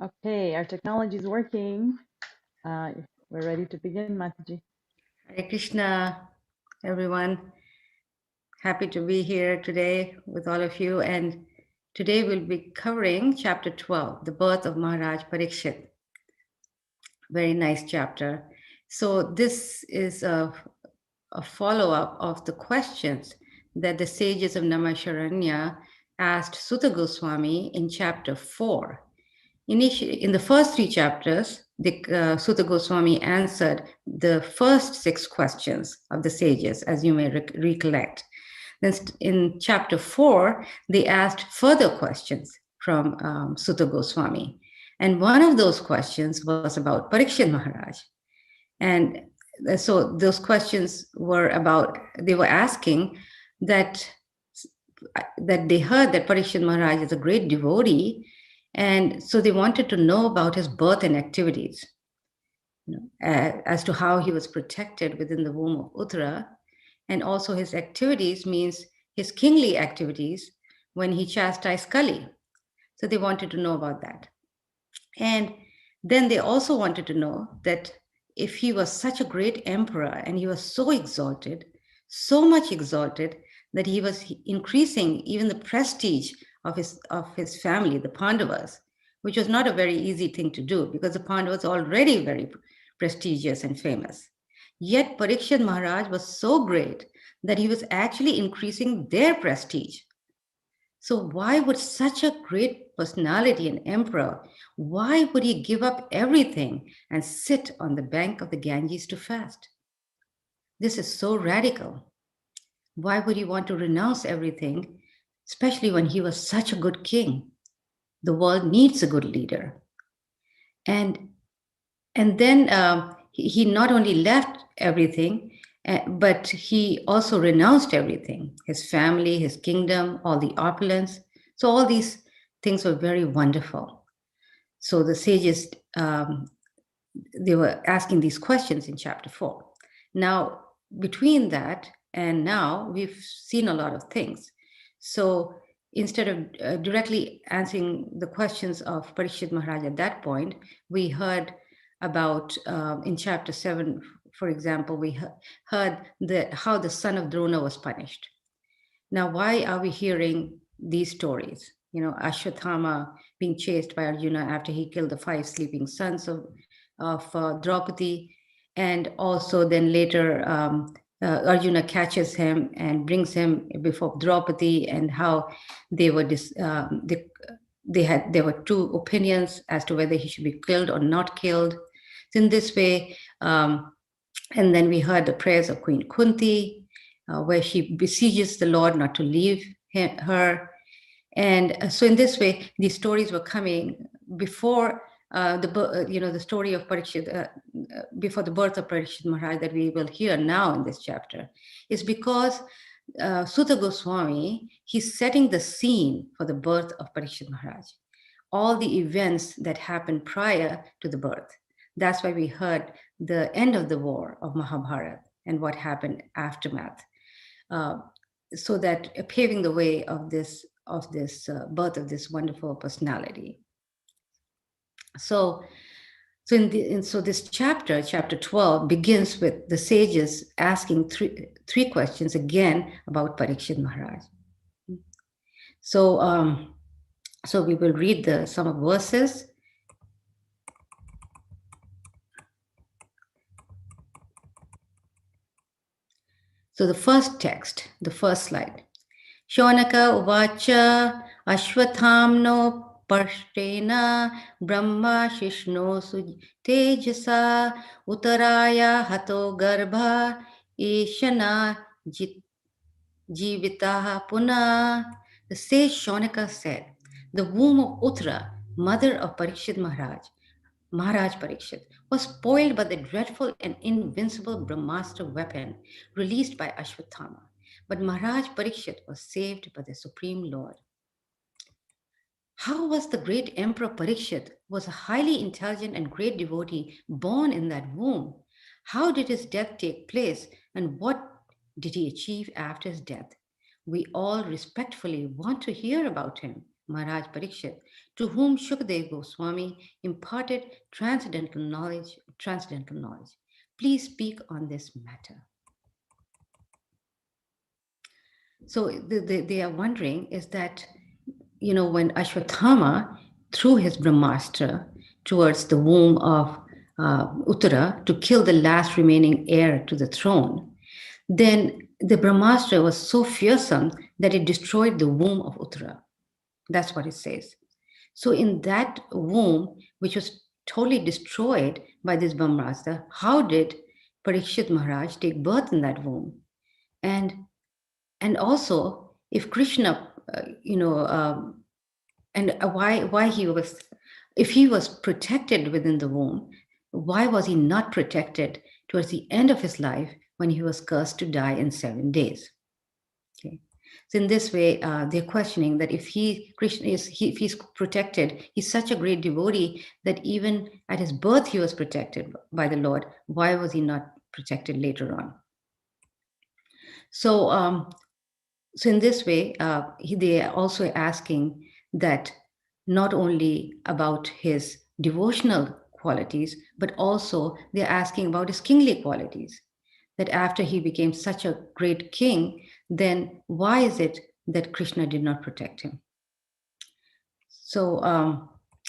Okay, our technology is working. We're ready to begin, Mataji. Hare Krishna, everyone. Happy to be here today with all of you. And today we'll be covering chapter 12, the birth of Maharaj Parikshit. Very nice chapter. So this is a follow-up of the questions that the sages of Namasharanya asked Sutta Goswami in chapter 4. Initially, in the first three chapters, the Sutta Goswami answered the first six questions of the sages, as you may recollect. Then in chapter 4, they asked further questions from Sutta Goswami. And one of those questions was about Parikshit Maharaj. And so those questions were about, they were asking that they heard that Parikshit Maharaj is a great devotee, and so they wanted to know about his birth and activities, as to how he was protected within the womb of Uttara, and also his activities means his kingly activities when he chastised Kali. So they wanted to know about that. And then they also wanted to know that if he was such a great emperor and he was so exalted, so much exalted, that he was increasing even the prestige of his family, the Pandavas, which was not a very easy thing to do because the Pandavas were already very prestigious and famous. Yet Parikshit Maharaj was so great that he was actually increasing their prestige. So why would such a great personality, an emperor, why would he give up everything and sit on the bank of the Ganges to fast? This is so radical. Why would he want to renounce everything, especially when he was such a good king? The world needs a good leader. And then he not only left everything, but he also renounced everything, his family, his kingdom, all the opulence. So all these things were very wonderful. So the sages, they were asking these questions in chapter 4. Now, between that and now, we've seen a lot of things. So instead of directly answering the questions of Parikshit Maharaj at that point, we heard about in chapter 7, for example, we heard how the son of Drona was punished. Now, why are we hearing these stories? Ashwatthama being chased by Arjuna after he killed the 5 sleeping sons of Draupadi, and also then later Arjuna catches him and brings him before Draupadi, and how they were there were two opinions as to whether he should be killed or not killed. So in this way, and then we heard the prayers of Queen Kunti, where she besieges the Lord not to leave her. And so in this way, these stories were coming before the story of Parikshit, before the birth of Parikshit Maharaj that we will hear now in this chapter, is because Sutta Goswami, he's setting the scene for the birth of Parikshit Maharaj. All the events that happened prior to the birth. That's why we heard the end of the war of Mahabharata and what happened aftermath. So that paving the way of this birth of this wonderful personality. So this chapter 12, begins with the sages asking three questions again about Parikshit Maharaj. So we will read some of verses. So the first text, the first slide. Shonaka uvacha ashwathamno parshtena brahma shishno tejasa uttaraya hato garbha ishana jivitaha puna. The sage Shonaka said, the womb of Uttara, mother of Parikshit Maharaj Parikshit, was spoiled by the dreadful and invincible Brahmastra weapon released by Ashwatthama. But Maharaj Parikshit was saved by the Supreme Lord. How was the great Emperor Parikshit, who was a highly intelligent and great devotee, born in that womb? How did his death take place, and what did he achieve after his death? We all respectfully want to hear about him, Maharaj Parikshit, to whom Shukadeva Goswami imparted transcendental knowledge. Please speak on this matter. So they are wondering is that, when Ashwatthama threw his Brahmastra towards the womb of Uttara to kill the last remaining heir to the throne, then the Brahmastra was so fearsome that it destroyed the womb of Uttara. That's what it says. So in that womb, which was totally destroyed by this Brahmastra, how did Parikshit Maharaj take birth in that womb? And also, if Krishna, why he was, if he was protected within the womb, why was he not protected towards the end of his life when he was cursed to die in 7 days? Okay. So in this way, they're questioning that if if he's protected, he's such a great devotee that even at his birth he was protected by the Lord. Why was he not protected later on? So, so in this way, they are also asking that not only about his devotional qualities, but also they're asking about his kingly qualities. That after he became such a great king, then why is it that Krishna did not protect him? So,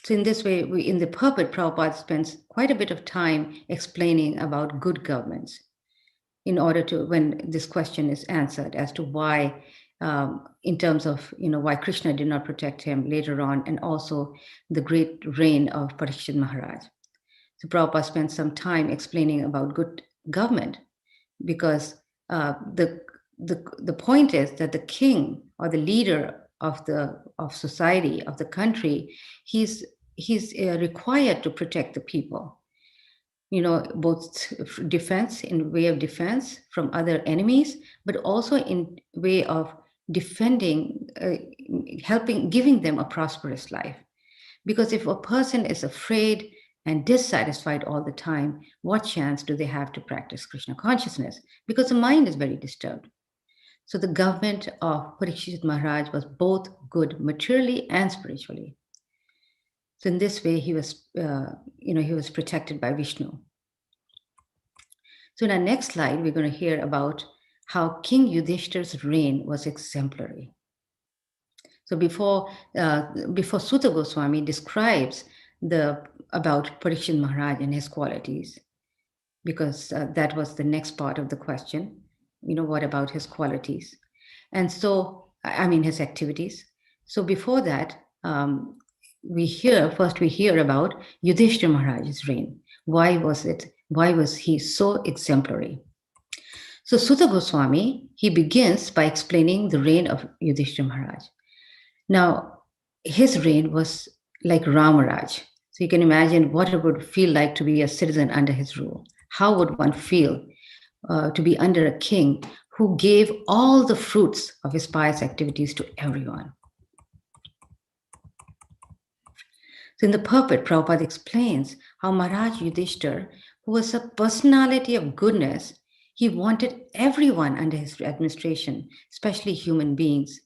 so in this way, in the purport, Prabhupada spends quite a bit of time explaining about good governments in order to, when this question is answered as to why, in terms of, why Krishna did not protect him later on, and also the great reign of Parikshit Maharaj. So Prabhupada spent some time explaining about good government, because the point is that the king or the leader of society, of the country, he's required to protect the people. Both defense, in way of defense from other enemies, but also in way of defending, helping, giving them a prosperous life. Because if a person is afraid and dissatisfied all the time, what chance do they have to practice Krishna consciousness? Because the mind is very disturbed. So the government of Parikshit Maharaj was both good materially and spiritually. So in this way, he was, he was protected by Vishnu. So in our next slide, we're going to hear about how King Yudhishthira's reign was exemplary. So before Sutta Goswami describes about Parikshit Maharaj and his qualities, because that was the next part of the question. What about his qualities? And so, his activities. So before that, we hear about Yudhishthira Maharaj's reign. Why was he so exemplary? So Sutta Goswami, he begins by explaining the reign of Yudhishthira Maharaj. Now, his reign was like Ramaraj. So you can imagine what it would feel like to be a citizen under his rule. How would one feel to be under a king who gave all the fruits of his pious activities to everyone? So in the purport, Prabhupada explains how Maharaj Yudhishthira, who was a personality of goodness, he wanted everyone under his administration, especially human beings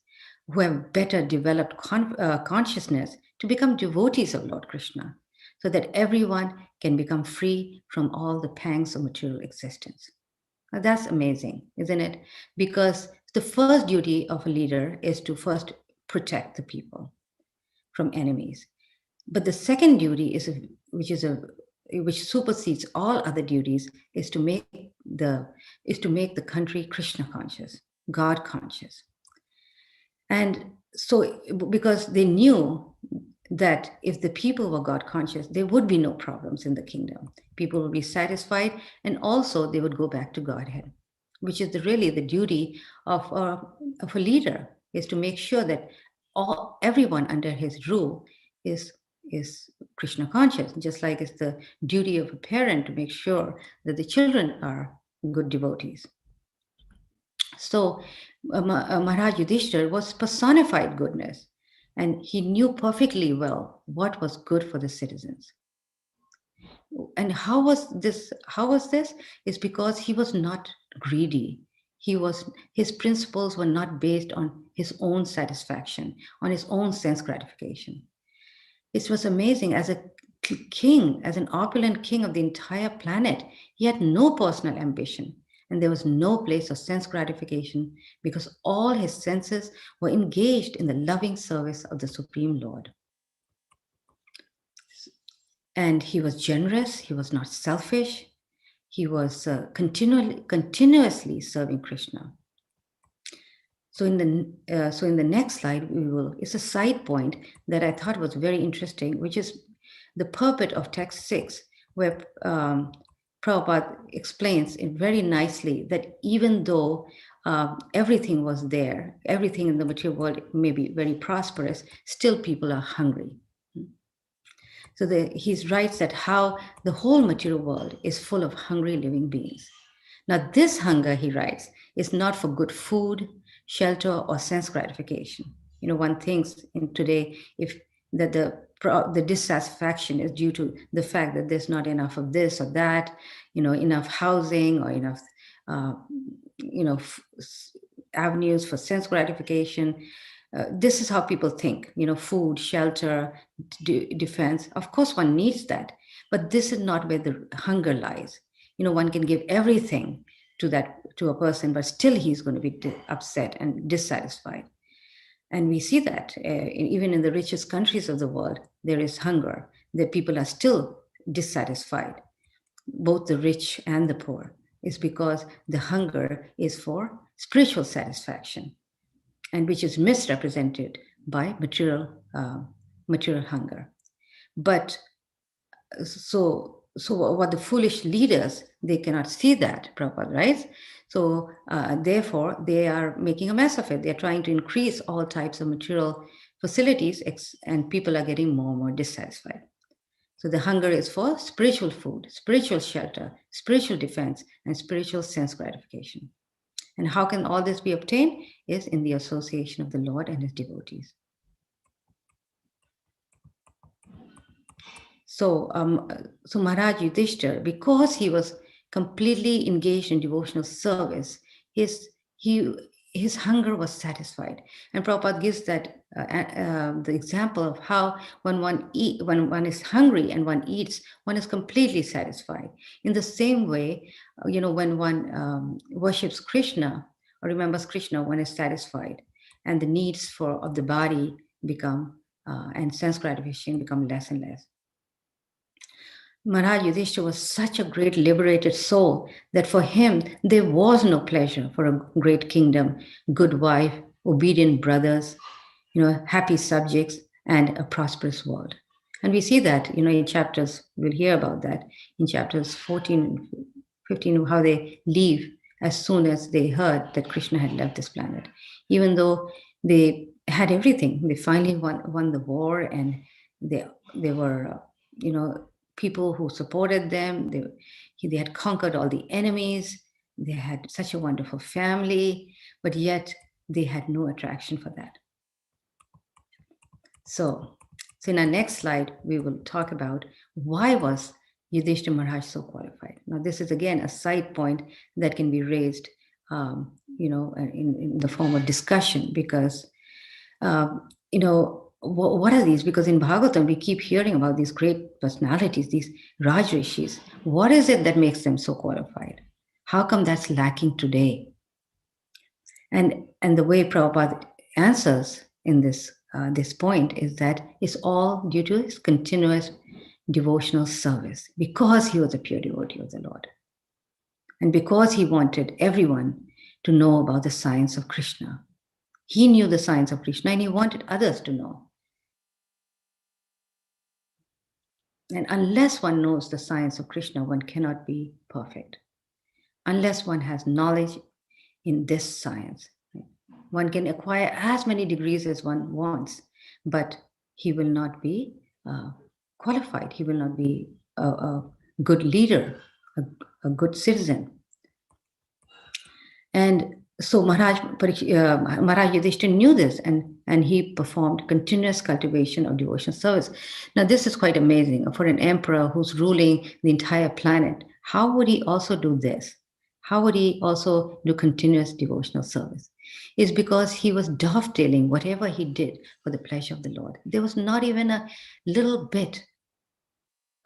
who have better developed consciousness, to become devotees of Lord Krishna, so that everyone can become free from all the pangs of material existence. Now that's amazing, isn't it? Because the first duty of a leader is to first protect the people from enemies. But the second duty which supersedes all other duties is to make the country Krishna conscious, God conscious. And so, because they knew that if the people were God conscious, there would be no problems in the kingdom. People would be satisfied, and also they would go back to Godhead, which is really the duty of a leader, is to make sure that everyone under his rule is Krishna conscious, just like it's the duty of a parent to make sure that the children are good devotees. So Maharaj Yudhishthira was personified goodness, and he knew perfectly well what was good for the citizens. And how was this? Is because he was not greedy. His principles were not based on his own satisfaction, on his own sense gratification. It was amazing. As a king, as an opulent king of the entire planet, he had no personal ambition, and there was no place of sense gratification because all his senses were engaged in the loving service of the Supreme Lord. And he was generous, he was not selfish, he was continuously serving Krishna. So in the next slide, it's a side point that I thought was very interesting, which is the purport of text 6, where Prabhupada explains it very nicely that even though everything was there, everything in the material world may be very prosperous, still people are hungry. So he writes that how the whole material world is full of hungry living beings. Now this hunger, he writes, is not for good food, shelter, or sense gratification. You know, one thinks in today that the dissatisfaction is due to the fact that there's not enough of this or that, you know, enough housing or enough, avenues for sense gratification. This is how people think, you know, food, shelter, defense. Of course, one needs that, but this is not where the hunger lies. You know, one can give everything to a person, but still he's going to be upset and dissatisfied. And we see that even in the richest countries of the world, there is hunger. The people are still dissatisfied, both the rich and the poor. It's because the hunger is for spiritual satisfaction, and which is misrepresented by material hunger. But so what the foolish leaders, they cannot see that, Prabhupada, right? So therefore, they are making a mess of it. They're trying to increase all types of material facilities, and people are getting more and more dissatisfied. So the hunger is for spiritual food, spiritual shelter, spiritual defense, and spiritual sense gratification. And how can all this be obtained? Is in the association of the Lord and his devotees. So Maharaj Yudhishthira, because he was completely engaged in devotional service, his hunger was satisfied. And Prabhupada gives that the example of how when one is hungry and one eats, one is completely satisfied. In the same way, you know, when one worships Krishna or remembers Krishna, one is satisfied, and the needs of the body become and sense gratification become less and less. Maharaj Yudhishthira was such a great liberated soul that for him there was no pleasure for a great kingdom, good wife, obedient brothers, you know, happy subjects, and a prosperous world. And we see that, you know, in chapters, we'll hear about that in chapters 14 and 15, how they leave as soon as they heard that Krishna had left this planet. Even though they had everything, they finally won the war, and they were, you know, people who supported them. They had conquered all the enemies. They had such a wonderful family, but yet they had no attraction for that. So in our next slide, we will talk about why was Yudhishthira Maharaj so qualified. Now, this is again a side point that can be raised, you know, in the form of discussion, because, you know, what are these? Because in Bhagavatam, we keep hearing about these great personalities, these Rajrishis. What is it that makes them so qualified? How come that's lacking today? And the way Prabhupada answers in this point is that it's all due to his continuous devotional service, because he was a pure devotee of the Lord. And because he wanted everyone to know about the science of Krishna. He knew the science of Krishna and he wanted others to know. And unless one knows the science of Krishna, one cannot be perfect. Unless one has knowledge in this science, one can acquire as many degrees as one wants, but he will not be qualified. He will not be a good leader, a good citizen. And so Maharaj Yudhishthira knew this, and he performed continuous cultivation of devotional service. Now, this is quite amazing. For an emperor who's ruling the entire planet, how would he also do this? how would he also do continuous devotional service? Is because he was dovetailing whatever he did for the pleasure of the Lord. There was not even a little bit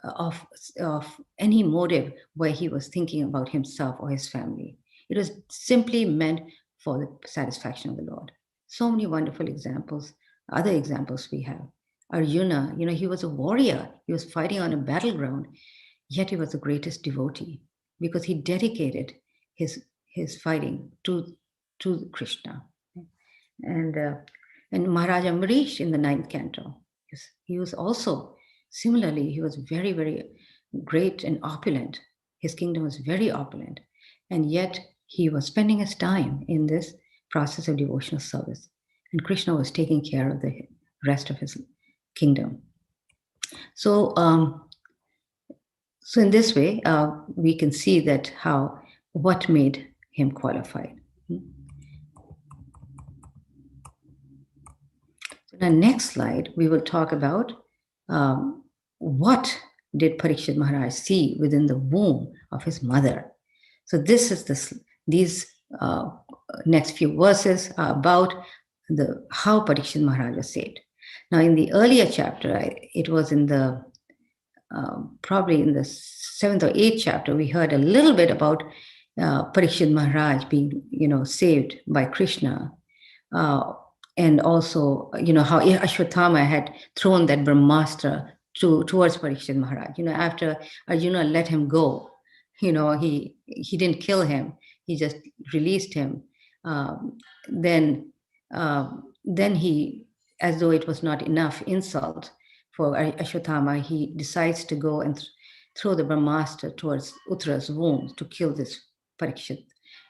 of, of any motive where he was thinking about himself or his family. It was simply meant for the satisfaction of the Lord. So many wonderful examples, other examples we have. Arjuna, he was a warrior. He was fighting on a battleground, yet he was the greatest devotee because he dedicated his fighting to Krishna. And Maharaja Amrish in the 9th canto, he was also similarly, he was very, very great and opulent. His kingdom was very opulent, and yet he was spending his time in this process of devotional service, and Krishna was taking care of the rest of his kingdom. So, so in this way, we can see that what made him qualified. So in the next slide, we will talk about what did Parikshit Maharaj see within the womb of his mother. So this is these next few verses are about how Parikshit Maharaj was saved. Now, in the earlier chapter, it was in the probably in the 7th or 8th chapter, we heard a little bit about Parikshit Maharaj being, saved by Krishna, and also, how Ashwatthama had thrown that Brahmastra towards Parikshit Maharaj. After Arjuna let him go, he didn't kill him; he just released him. Then he, as though it was not enough insult for Ashwatthama, he decides to go and throw the Brahmastra towards Uttara's womb to kill this Parikshit.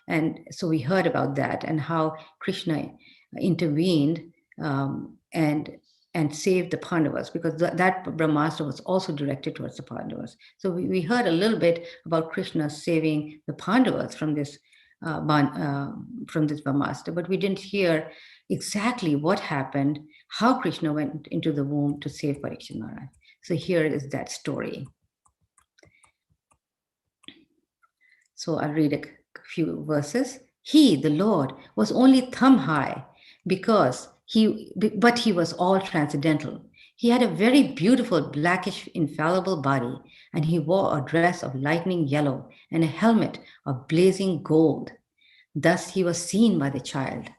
And so we heard about that and how Krishna intervened and saved the Pandavas, because that Brahmastra was also directed towards the Pandavas. So we heard a little bit about Krishna saving the Pandavas from this Brahmastra, but we didn't hear exactly what happened, how Krishna went into the womb to save Parikshit Maharaj. So here is that story. So I'll read a few verses. He, the Lord, was only thumb high but he was all transcendental. He had a very beautiful blackish infallible body, and he wore a dress of lightning yellow and a helmet of blazing gold. Thus he was seen by the child.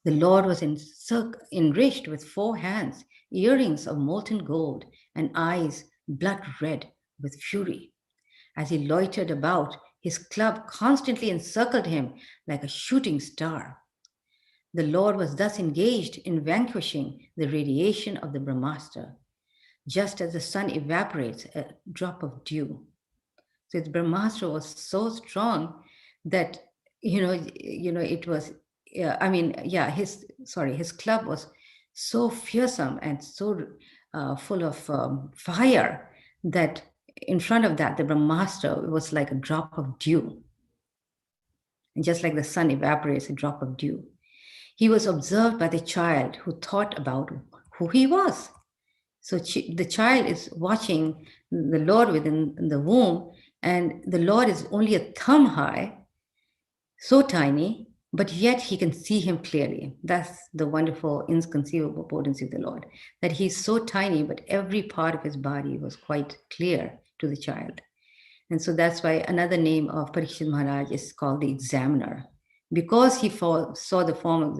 The Lord was enriched with 4 hands, earrings of molten gold, and eyes blood red with fury. As he loitered about, his club constantly encircled him like a shooting star. The Lord was thus engaged in vanquishing the radiation of the Brahmastra, just as the sun evaporates a drop of dew. So the Brahmastra was so strong that it was. His club was so fearsome and so full of fire that in front of that, the Brahmastra was like a drop of dew. And just like the sun evaporates a drop of dew. He was observed by the child who thought about who he was. So the child is watching the Lord within the womb, and the Lord is only a thumb high, so tiny, but yet he can see him clearly. That's the wonderful, inconceivable potency of the Lord, that he's so tiny, but every part of his body was quite clear to the child. And so that's why another name of Parikshit Maharaj is called the examiner. Because he saw the form of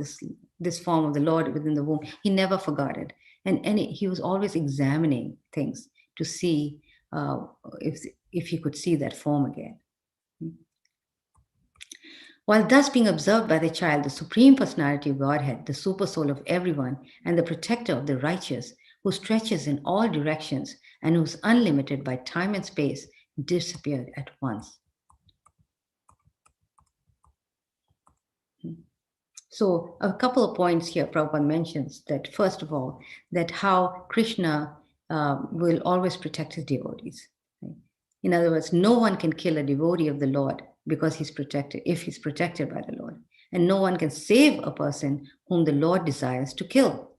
this form of the Lord within the womb, he never forgot it. And he was always examining things to see if he could see that form again. While thus being observed by the child, the Supreme Personality of Godhead, the super soul of everyone, and the protector of the righteous, who stretches in all directions and who is unlimited by time and space, disappeared at once. So a couple of points here, Prabhupada mentions that, first of all, that how Krishna will always protect his devotees. Right? In other words, no one can kill a devotee of the Lord because he's protected, if he's protected by the Lord. And no one can save a person whom the Lord desires to kill.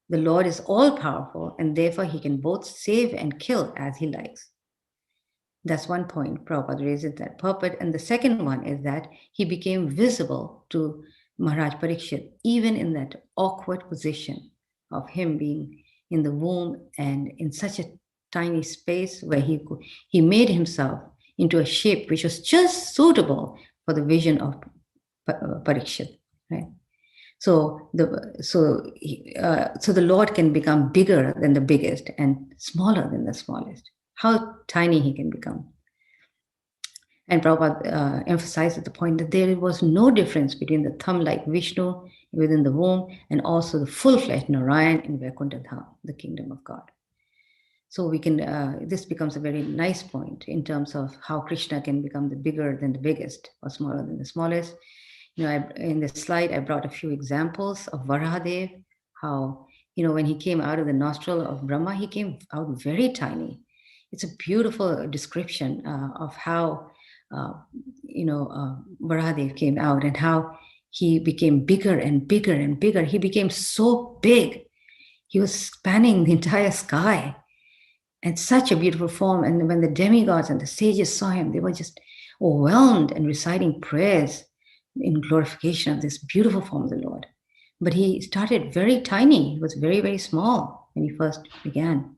The Lord is all-powerful, and therefore he can both save and kill as he likes. That's one point Prabhupada raises that purport. And the second one is that he became visible to Maharaj Parikshit, even in that awkward position of him being in the womb and in such a tiny space where he made himself into a shape which was just suitable for the vision of Parikshit, right? So the Lord can become bigger than the biggest and smaller than the smallest. How tiny he can become. And Prabhupada emphasized the point that there was no difference between the thumb-like Vishnu within the womb and also the full-fledged Narayan in Vaikuntha Dham, the kingdom of God. So we can, this becomes a very nice point in terms of how Krishna can become the bigger than the biggest or smaller than the smallest. You know, in the slide, I brought a few examples of Varahadev, how, you know, when he came out of the nostril of Brahma, he came out very tiny. It's a beautiful description of how, Varahadev came out and how he became bigger and bigger and bigger. He became so big. He was spanning the entire sky. And such a beautiful form. And when the demigods and the sages saw him, they were just overwhelmed and reciting prayers in glorification of this beautiful form of the Lord. But he started very tiny. He was very, very small when he first began.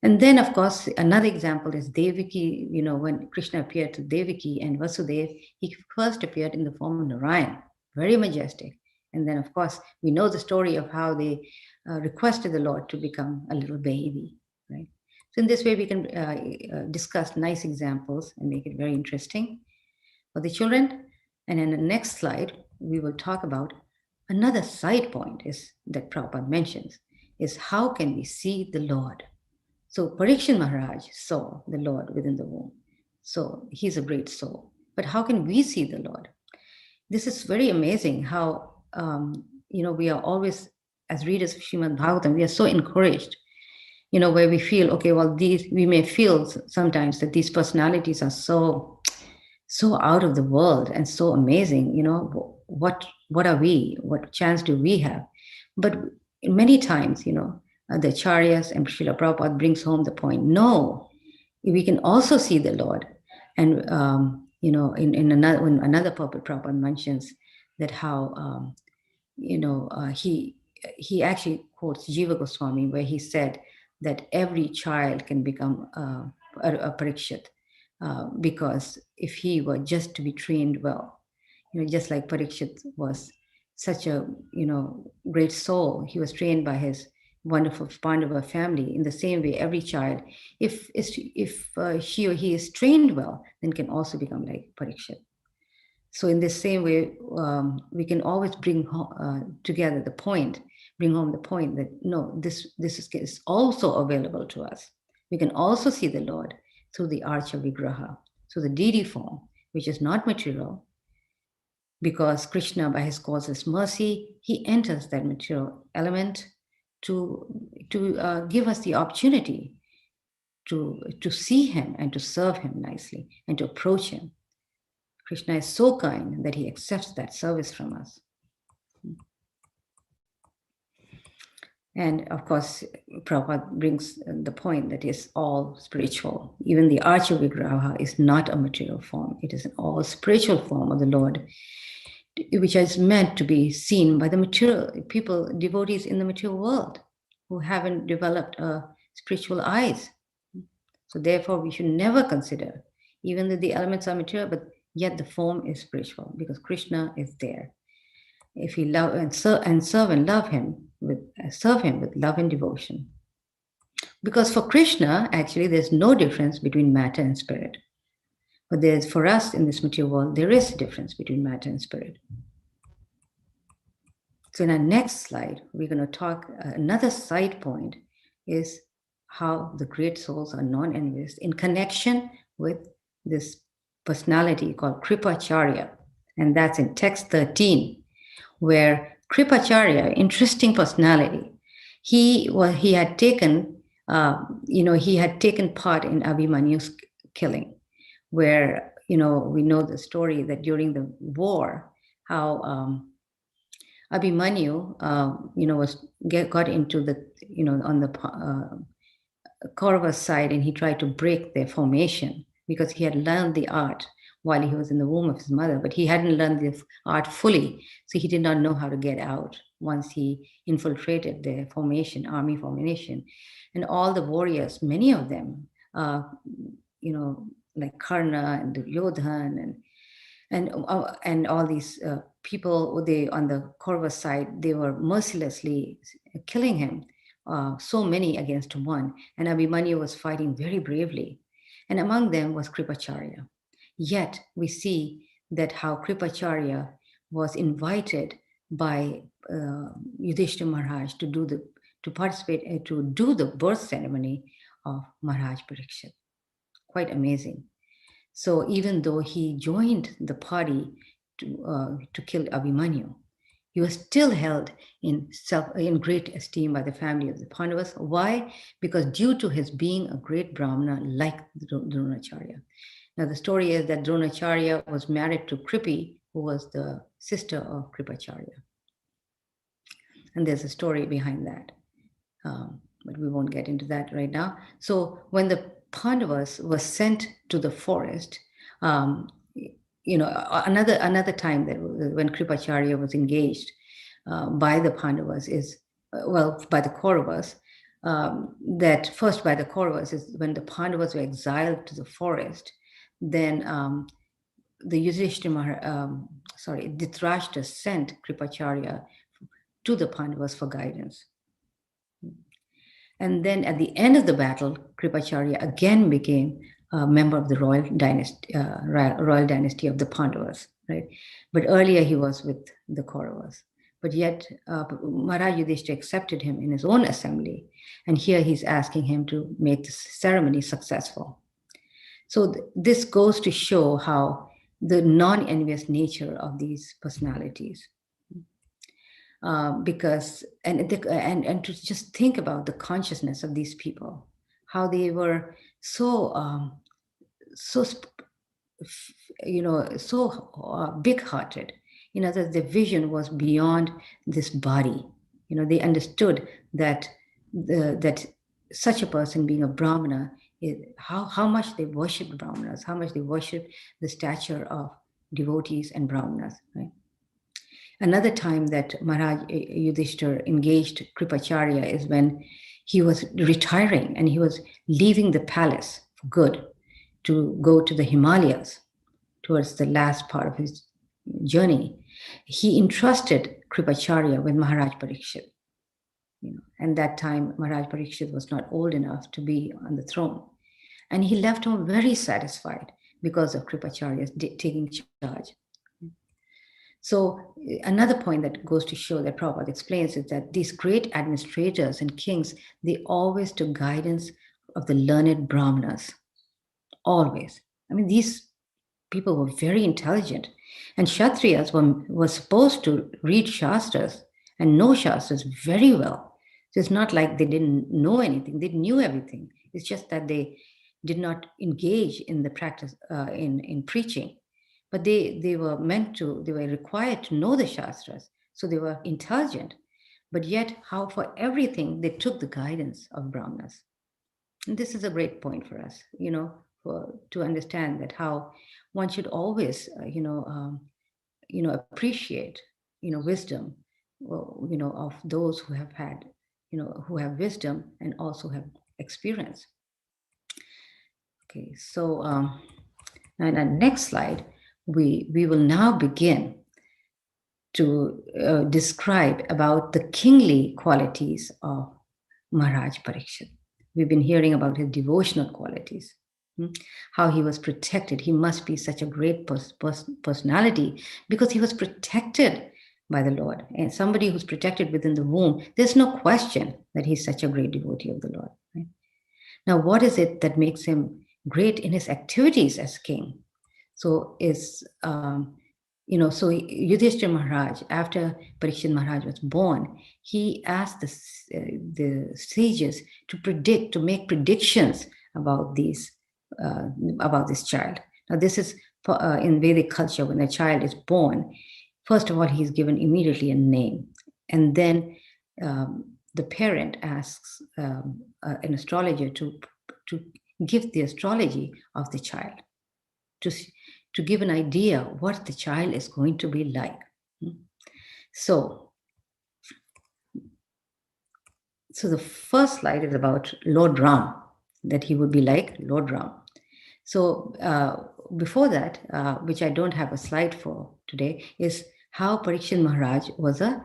And then, of course, another example is Devaki. You know, when Krishna appeared to Devaki and Vasudev, he first appeared in the form of Narayan, very majestic. And then, of course, we know the story of how they requested the Lord to become a little baby, right? So in this way, we can discuss nice examples and make it very interesting for the children. And in the next slide, we will talk about another side point is that Prabhupada mentions, is how can we see the Lord? So Parikshit Maharaj saw the Lord within the womb. So he's a great soul. But how can we see the Lord? This is very amazing how, we are always, as readers of Srimad Bhagavatam, we are so encouraged, you know, where we feel, okay, well, we may feel sometimes that these personalities are so out of the world and so amazing, you know, what are we? What chance do we have? But many times, you know, the Acharyas and Srila Prabhupada brings home the point, no, we can also see the Lord. And, in another, when another purport Prabhupada mentions that how, he actually quotes Jiva Goswami where he said that every child can become a Parikshit because if he were just to be trained well, you know, just like Parikshit was such a, you know, great soul, he was trained by his wonderful Pandava family. In the same way, every child, if she or he is trained well, then can also become like Parikshit. So in this same way, we can always bring together the point, bring home the point that no, this is also available to us. We can also see the Lord through the Archa Vigraha, through the deity form, which is not material, because Krishna, by his causeless mercy, he enters that material element to give us the opportunity to see him and to serve him nicely and to approach him. Krishna is so kind that he accepts that service from us. And of course, Prabhupada brings the point that is all spiritual. Even the Archa Vigraha is not a material form. It is an all spiritual form of the Lord, which is meant to be seen by the material people, devotees in the material world who haven't developed spiritual eyes. So therefore, we should never consider, even that the elements are material, but yet the form is spiritual because Krishna is there. If we love and serve and love him serve him with love and devotion. Because for Krishna, actually, there's no difference between matter and spirit. But for us in this material world, there is a difference between matter and spirit. So in our next slide, we're going to talk, another side point is how the great souls are non-envious in connection with this personality called Kripacharya. And that's in text 13, where Kripacharya, interesting personality, he had taken part in Abhimanyu's killing, where, you know, we know the story that during the war, how Abhimanyu, got into the, on the Kaurava side, and he tried to break their formation because he had learned the art while he was in the womb of his mother, but he hadn't learned the art fully. So he did not know how to get out once he infiltrated the army formation. And all the warriors, many of them, like Karna and Duryodhan and all these people, they on the Kaurava side, they were mercilessly killing him, so many against one. And Abhimanyu was fighting very bravely. And among them was Kripacharya. Yet we see that how Kripacharya was invited by Yudhishthira Maharaj to participate, to do the birth ceremony of Maharaj Parikshit. Quite amazing. So even though he joined the party to kill Abhimanyu, he was still held in great esteem by the family of the Pandavas. Why? Because due to his being a great Brahmana like Dronacharya. Now the story is that Dronacharya was married to Kripi, who was the sister of Kripacharya. And there's a story behind that. But we won't get into that right now. So when the Pandavas were sent to the forest, another time that when Kripacharya was engaged by the Pandavas by the Kauravas, that first by the Kauravas is when the Pandavas were exiled to the forest, then the Dhritarashtra sent Kripacharya to the Pandavas for guidance. And then at the end of the battle, Kripacharya again became a member of the royal dynasty of the Pandavas, right? But earlier he was with the Kauravas. But yet Maharaj Yudhishthira accepted him in his own assembly. And here he's asking him to make the ceremony successful. So this goes to show how the non-envious nature of these personalities. Because to just think about the consciousness of these people, how they were so big-hearted. In other words, their vision was beyond this body. They understood that that such a person being a Brahmana, how much they worshipped Brahmanas, how much they worshipped the stature of devotees and Brahmanas, right? Another time that Maharaj Yudhishthira engaged Kripacharya is when he was retiring and he was leaving the palace for good to go to the Himalayas towards the last part of his journey. He entrusted Kripacharya with Maharaj Parikshit. And that time Maharaj Parikshit was not old enough to be on the throne. And he left home very satisfied because of Kripacharya's taking charge. So another point that goes to show that Prabhupada explains is that these great administrators and kings, they always took guidance of the learned Brahmanas. Always. I mean, these people were very intelligent. And Kshatriyas were supposed to read Shastras and know Shastras very well. So it's not like they didn't know anything. They knew everything. It's just that they did not engage in the practice, in preaching. But they were required to know the Shastras. So they were intelligent. But yet, how for everything, they took the guidance of Brahmanas. And this is a great point for us, to understand that how one should always, appreciate, wisdom, of those who have had, who have wisdom and also have experience. Okay, so now in the next slide, we will now begin to describe about the kingly qualities of Maharaj Parikshit. We've been hearing about his devotional qualities, how he was protected. He must be such a great personality because he was protected by the Lord. And somebody who's protected within the womb, there's no question that he's such a great devotee of the Lord. Right? Now, what is it that makes him great in his activities as king? So so Yudhishthira Maharaj, after Parikshit Maharaj was born, he asked the sages to make predictions about this child. Now, this is in Vedic culture, when a child is born, first of all, he's given immediately a name. And then the parent asks an astrologer to give the astrology of the child to give an idea what the child is going to be like. So the first slide is about Lord Ram, that he would be like Lord Ram. So before that, which I don't have a slide for today, is how Parikshit Maharaj was a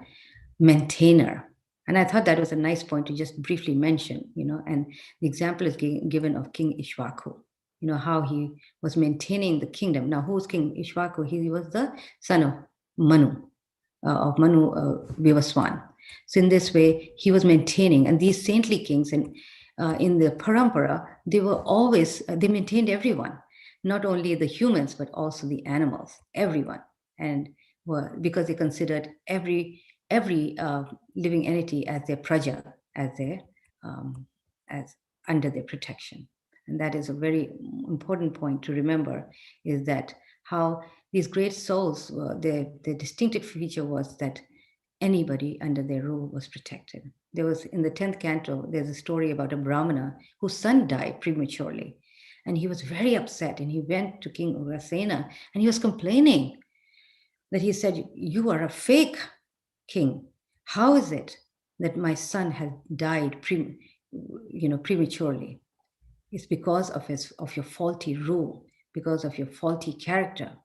maintainer. And I thought that was a nice point to just briefly mention, and the example is given of King Ishvaku, how he was maintaining the kingdom. Now, who's King Ishvaku? He was the son of Manu Vivaswan. So in this way, he was maintaining, and these saintly kings in the parampara, they maintained everyone, not only the humans, but also the animals, everyone. And because they considered every living entity as their praja, as under their protection. And that is a very important point to remember, is that how these great souls, their distinctive feature was that anybody under their rule was protected. There was, in the 10th canto, there's a story about a Brahmana whose son died prematurely. And he was very upset, and he went to King Ugrasena, and he was complaining that he said, "You are a fake king. How is it that my son has died prematurely? It's because of your faulty rule, because of your faulty character."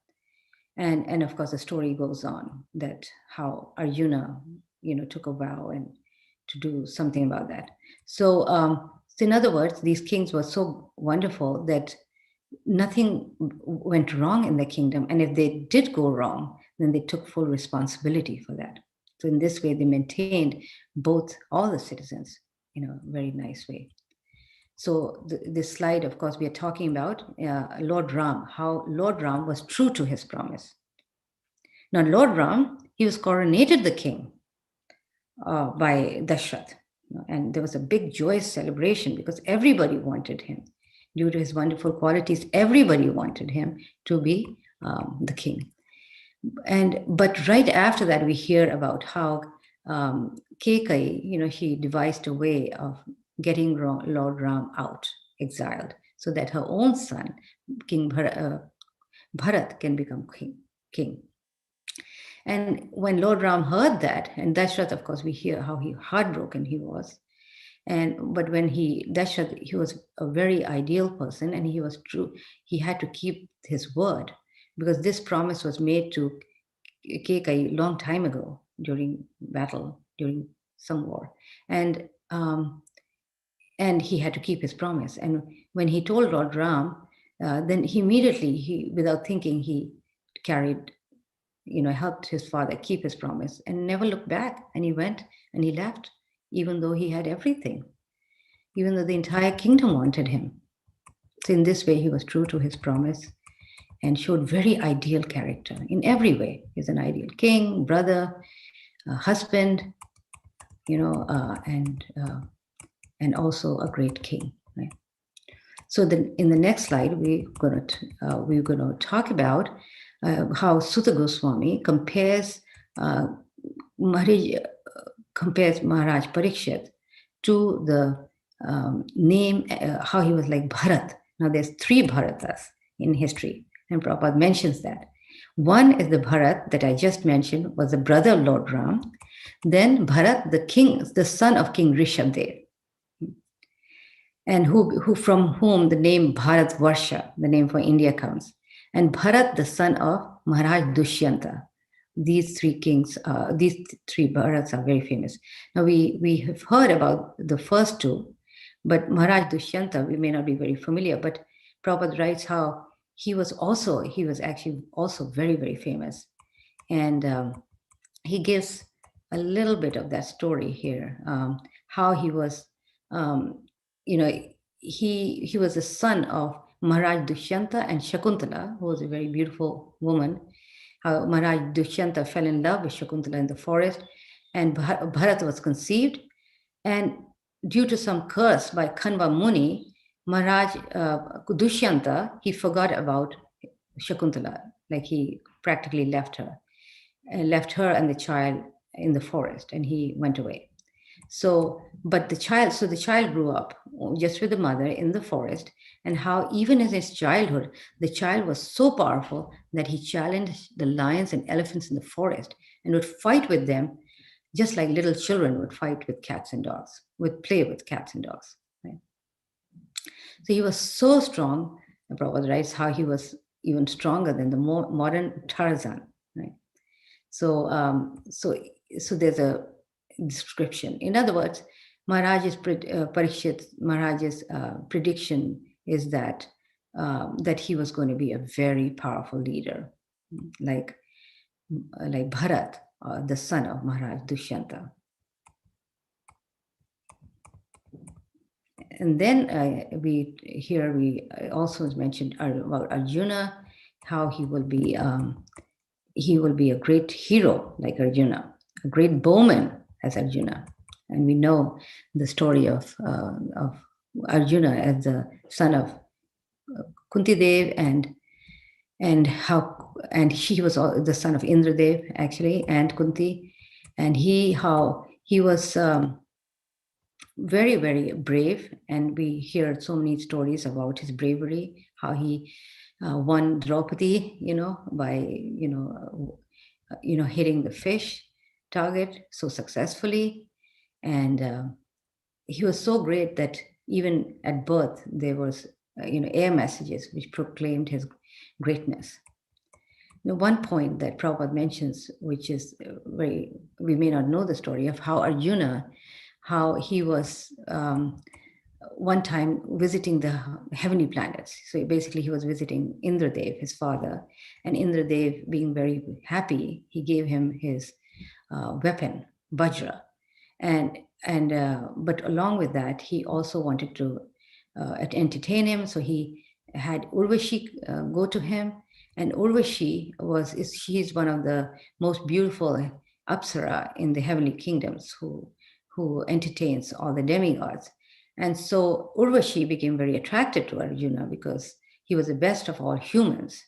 And of course, the story goes on that how Arjuna, took a vow and to do something about that. So in other words, these kings were so wonderful that nothing went wrong in the kingdom. And if they did go wrong, then they took full responsibility for that. So in this way, they maintained all the citizens in a very nice way. So this slide, of course, we are talking about Lord Ram, how Lord Ram was true to his promise. Now, Lord Ram, he was coronated the king by Dashrath. And there was a big joyous celebration because everybody wanted him. Due to his wonderful qualities, everybody wanted him to be the king. But right after that, we hear about how Kekai, she devised a way of getting Lord Ram out, exiled, so that her own son, King Bharat, can become king. And when Lord Ram heard that, and Dashrath, of course, we hear how heartbroken he was. But when Dashrath, he was a very ideal person, and he was true. He had to keep his word, because this promise was made to Kekai long time ago during battle, during some war. And he had to keep his promise. And when he told Lord Ram, then he immediately, without thinking, he carried, helped his father keep his promise and never looked back. And he went and he left, even though he had everything, even though the entire kingdom wanted him. So in this way, he was true to his promise and showed very ideal character in every way. He's an ideal king, brother, husband, and also a great king. Right? So in the next slide, we're going to talk about how Sutta Goswami compares Maharaj Parikshit to the name, how he was like Bharat. Now there's 3 Bharatas in history, and Prabhupada mentions that. One is the Bharat that I just mentioned, was the brother of Lord Ram. Then Bharat, the son of King Rishabdev, and who from whom the name Bharatvarsha, the name for India, comes. And Bharat, the son of Maharaj Dushyanta. These 3 kings, these 3 Bharats are very famous. Now we have heard about the first 2, but Maharaj Dushyanta, we may not be very familiar, but Prabhupada writes how he was actually also very, very famous. And he gives a little bit of that story here, how he was, he was the son of Maharaj Dushyanta and Shakuntala, who was a very beautiful woman. How Maharaj Dushyanta fell in love with Shakuntala in the forest, and Bharat was conceived. And due to some curse by Kanva Muni, Maharaj Dushyanta, he forgot about Shakuntala, like he practically left her and the child in the forest, and he went away. But the child grew up just with the mother in the forest, and how even in his childhood, the child was so powerful that he challenged the lions and elephants in the forest and would fight with them, just like little children would fight with cats and dogs, would play with cats and dogs. Right? So he was so strong. Prabhupada writes how he was even stronger than the modern Tarzan. Right? So there's a description. In other words, Parikshit Maharaj's prediction is that that he was going to be a very powerful leader, like Bharat, the son of Maharaj Dushyanta. And then we also mentioned about Arjuna, how he will be a great hero like Arjuna, a great bowman as Arjuna. And we know the story of Arjuna as the son of Kunti Dev, and he was the son of Indradev actually, and Kunti, and how he was very, very brave, and we hear so many stories about his bravery, how he won Draupadi, by hitting the fish target so successfully, and he was so great that even at birth there was air messages which proclaimed his greatness. Now, one point that Prabhupada mentions, which is we may not know the story of how Arjuna, how he was one time visiting the heavenly planets. So basically he was visiting Indradev, his father, and Indradev, being very happy, he gave him his weapon, Vajra. But along with that, he also wanted to entertain him. So he had Urvashi go to him, and Urvashi she's one of the most beautiful Apsara in the heavenly kingdoms who entertains all the demigods. And so Urvashi became very attracted to Arjuna because he was the best of all humans.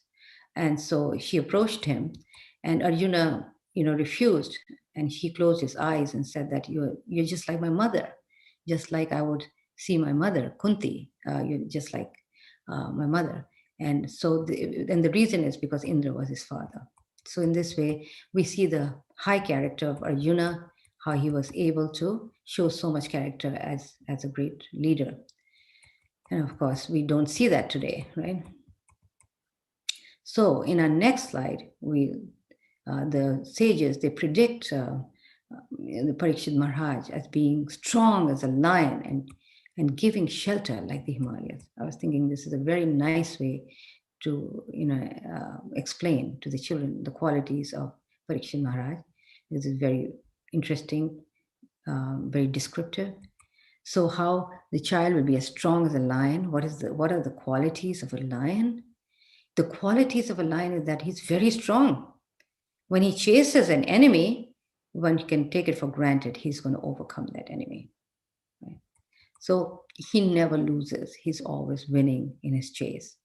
And so she approached him, and Arjuna, refused, and he closed his eyes and said that you're just like my mother, just like I would see my mother, Kunti. You're just like my mother. And so the reason is because Indra was his father. So in this way, we see the high character of Arjuna, how he was able to show so much character as a great leader. And of course, we don't see that today, right? So in our next slide, the sages, they predict the Parikshit Maharaj as being strong as a lion and giving shelter like the Himalayas. I was thinking this is a very nice way to explain to the children the qualities of Parikshit Maharaj. This is very interesting, very descriptive. So how the child will be as strong as a lion. What are the qualities of a lion? The qualities of a lion is that he's very strong. When he chases an enemy, one can take it for granted he's going to overcome that enemy. Right? So he never loses. He's always winning in his chase.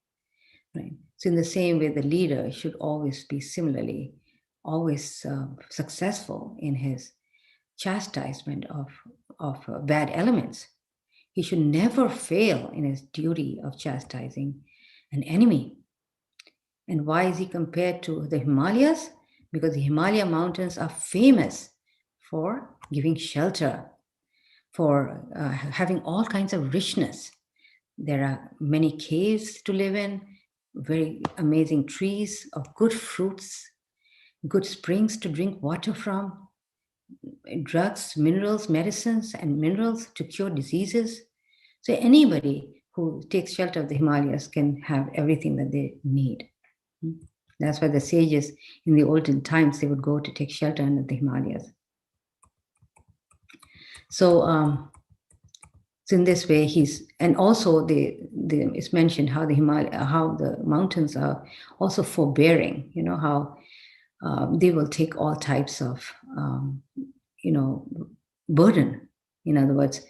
Right? So in the same way, the leader should always be similarly, always successful in his chastisement of bad elements. He should never fail in his duty of chastising an enemy. And why is he compared to the Himalayas? Because the Himalaya mountains are famous for giving shelter, for having all kinds of richness. There are many caves to live in, very amazing trees of good fruits, good springs to drink water from, drugs, minerals, medicines, and minerals to cure diseases. So anybody who takes shelter of the Himalayas can have everything that they need. That's why the sages in the olden times, they would go to take shelter under the Himalayas. So in this way, and also it's mentioned how how the mountains are also forbearing. How they will take all types of burden. In other words,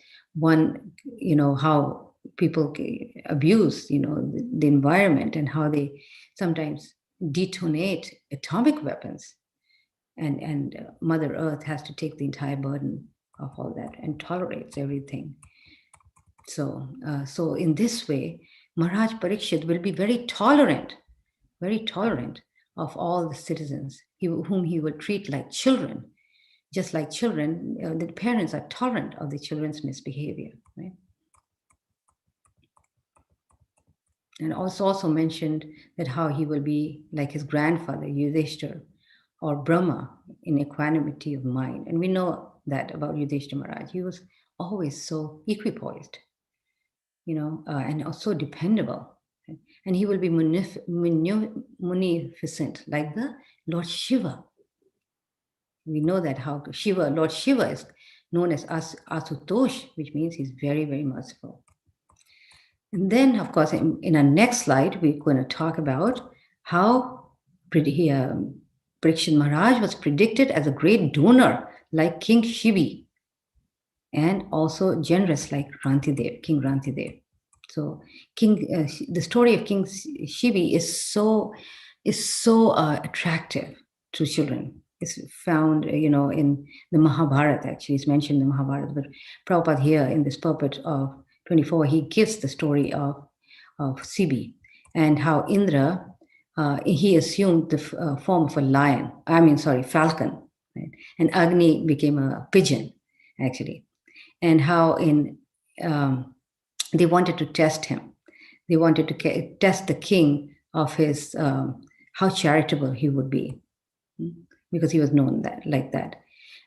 how people abuse the environment, and how they sometimes detonate atomic weapons, and Mother Earth has to take the entire burden of all that and tolerates everything. So, so in this way, Maharaj Parikshit will be very tolerant of all the citizens, whom he will treat like children. Just like children, the parents are tolerant of the children's misbehavior, right? And also mentioned that how he will be like his grandfather, Yudhishthira, or Brahma in equanimity of mind. And we know that about Yudhishthira Maharaj. He was always so equipoised, and also dependable. And he will be munificent, like the Lord Shiva. We know that how Lord Shiva is known as Asutosh, which means he's very, very merciful. And then, of course, in our next slide, we're going to talk about how Parikshit Maharaj was predicted as a great donor like King Sibi, and also generous like King Rantideva. So the story of King Sibi is so attractive to children. It's found, in the Mahabharata. Actually, it's mentioned in the Mahabharata. But Prabhupada here in this purport of 24, he gives the story of Sibi and how Indra, he assumed the form of a falcon, right? And Agni became a pigeon, actually. And how they wanted to test him. They wanted to test the king of his, how charitable he would be, because he was known like that.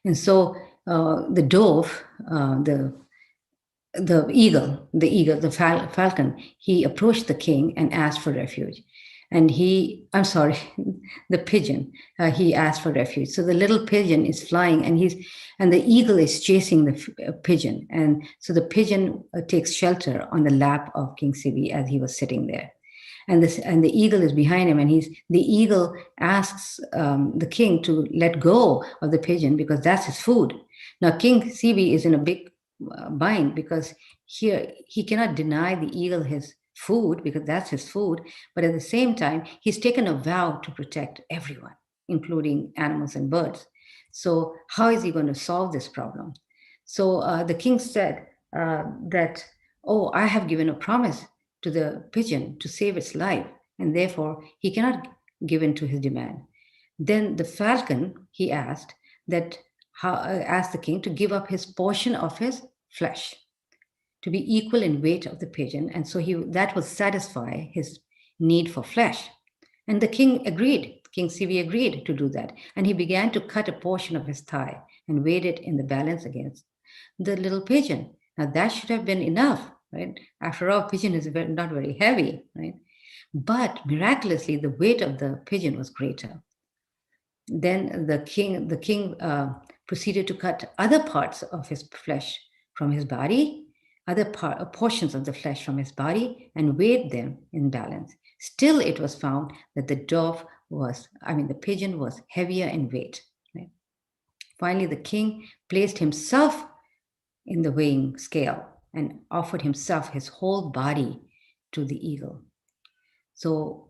And so the dove, the eagle, the falcon, he approached the king and asked for refuge. And the pigeon, he asked for refuge. So the little pigeon is flying, and the eagle is chasing the pigeon. And so the pigeon takes shelter on the lap of King Sibi as he was sitting there. And the eagle is behind him, and the eagle asks the king to let go of the pigeon because that's his food. Now King Sibi is in a big bind because here he cannot deny the eagle his food because that's his food, but at the same time he's taken a vow to protect everyone, including animals and birds. So how is he going to solve this problem? So the king said that, I have given a promise to the pigeon to save its life, and therefore he cannot give in to his demand. Then the falcon, he asked the king to give up his portion of his flesh to be equal in weight of the pigeon, and so that will satisfy his need for flesh. And the king agreed. King Sibi agreed to do that, and he began to cut a portion of his thigh and weighed it in the balance against the little pigeon. Now that should have been enough, right? After all, pigeon is not very heavy, right? But miraculously, the weight of the pigeon was greater. Then the king proceeded to cut other parts of his flesh from his body, portions of the flesh from his body, and weighed them in balance. Still, it was found that the pigeon was heavier in weight. Right? Finally, the king placed himself in the weighing scale and offered himself his whole body to the eagle. So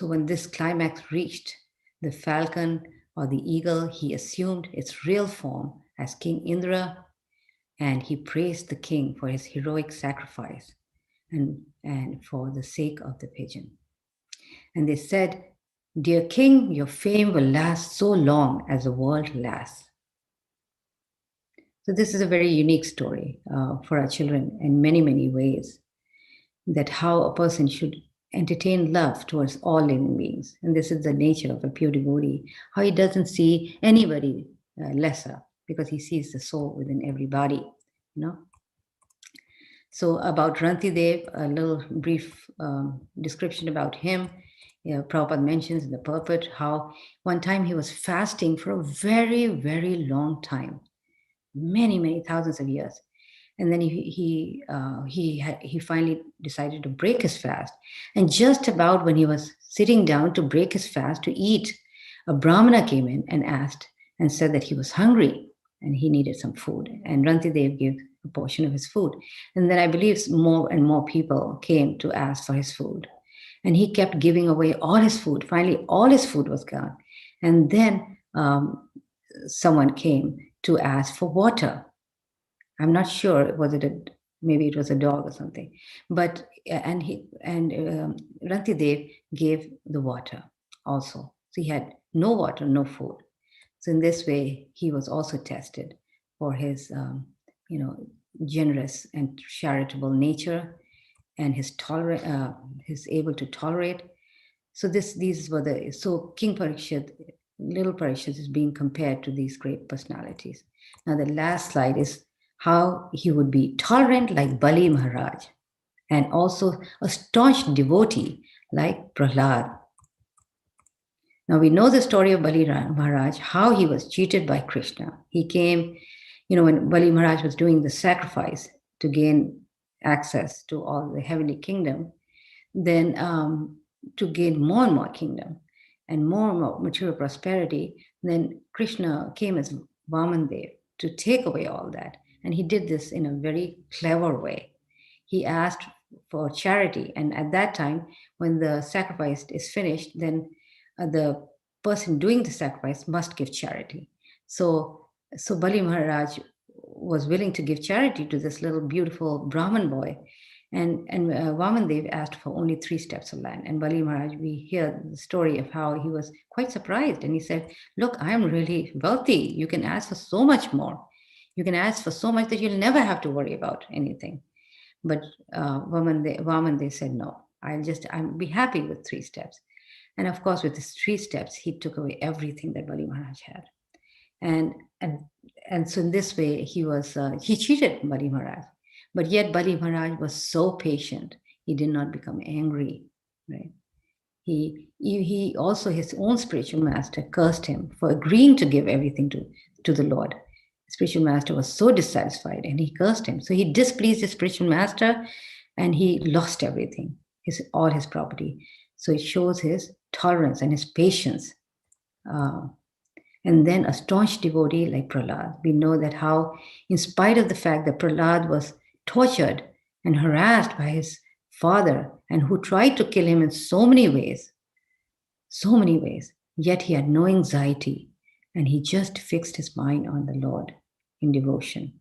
when this climax reached, the falcon or the eagle, he assumed its real form as King Indra, and he praised the king for his heroic sacrifice and for the sake of the pigeon. And they said, "Dear king, your fame will last so long as the world lasts." So this is a very unique story for our children in many, many ways, that how a person should entertain love towards all living beings. And this is the nature of a pure devotee, how he doesn't see anybody lesser because he sees the soul within everybody, So about Rantideva, a little brief description about him. Prabhupada mentions in the purport how one time he was fasting for a very, very long time, many, many thousands of years. And then he finally decided to break his fast. And just about when he was sitting down to break his fast to eat, a Brahmana came in and asked and said that he was hungry and he needed some food. And Rantideva gave a portion of his food. And then I believe more and more people came to ask for his food. And he kept giving away all his food. Finally, all his food was gone. And then someone came to ask for water. I'm not sure, maybe it was a dog or something. But Rantidev gave the water also. So he had no water, no food. So in this way, he was also tested for his, generous and charitable nature, and his able to tolerate. So King Parikshit, little Parikshit is being compared to these great personalities. Now the last slide is how he would be tolerant like Bali Maharaj, and also a staunch devotee like Prahlad. Now we know the story of Bali Maharaj, how he was cheated by Krishna. He came, when Bali Maharaj was doing the sacrifice to gain access to all the heavenly kingdom, then to gain more and more kingdom and more material prosperity, then Krishna came as Vamandev to take away all that. And he did this in a very clever way. He asked for charity. And at that time, when the sacrifice is finished, then the person doing the sacrifice must give charity. So Bali Maharaj was willing to give charity to this little beautiful Brahmin boy. And Vamandev asked for only 3 steps of land. And Bali Maharaj, we hear the story of how he was quite surprised. And he said, look, I'm really wealthy. You can ask for so much more. You can ask for so much that you'll never have to worry about anything. But Vamandev said, no, I'll be happy with 3 steps. And of course, with his 3 steps, he took away everything that Bali Maharaj had. And so in this way, he cheated Bali Maharaj. But yet Bali Maharaj was so patient. He did not become angry, right? He also, his own spiritual master cursed him for agreeing to give everything to the Lord. The spiritual master was so dissatisfied and he cursed him. So he displeased his spiritual master and he lost everything, all his property. So it shows his tolerance and his patience. And then a staunch devotee like Prahlad. We know that how, in spite of the fact that Prahlad was tortured and harassed by his father, and who tried to kill him in so many ways, yet he had no anxiety, and he just fixed his mind on the Lord in devotion.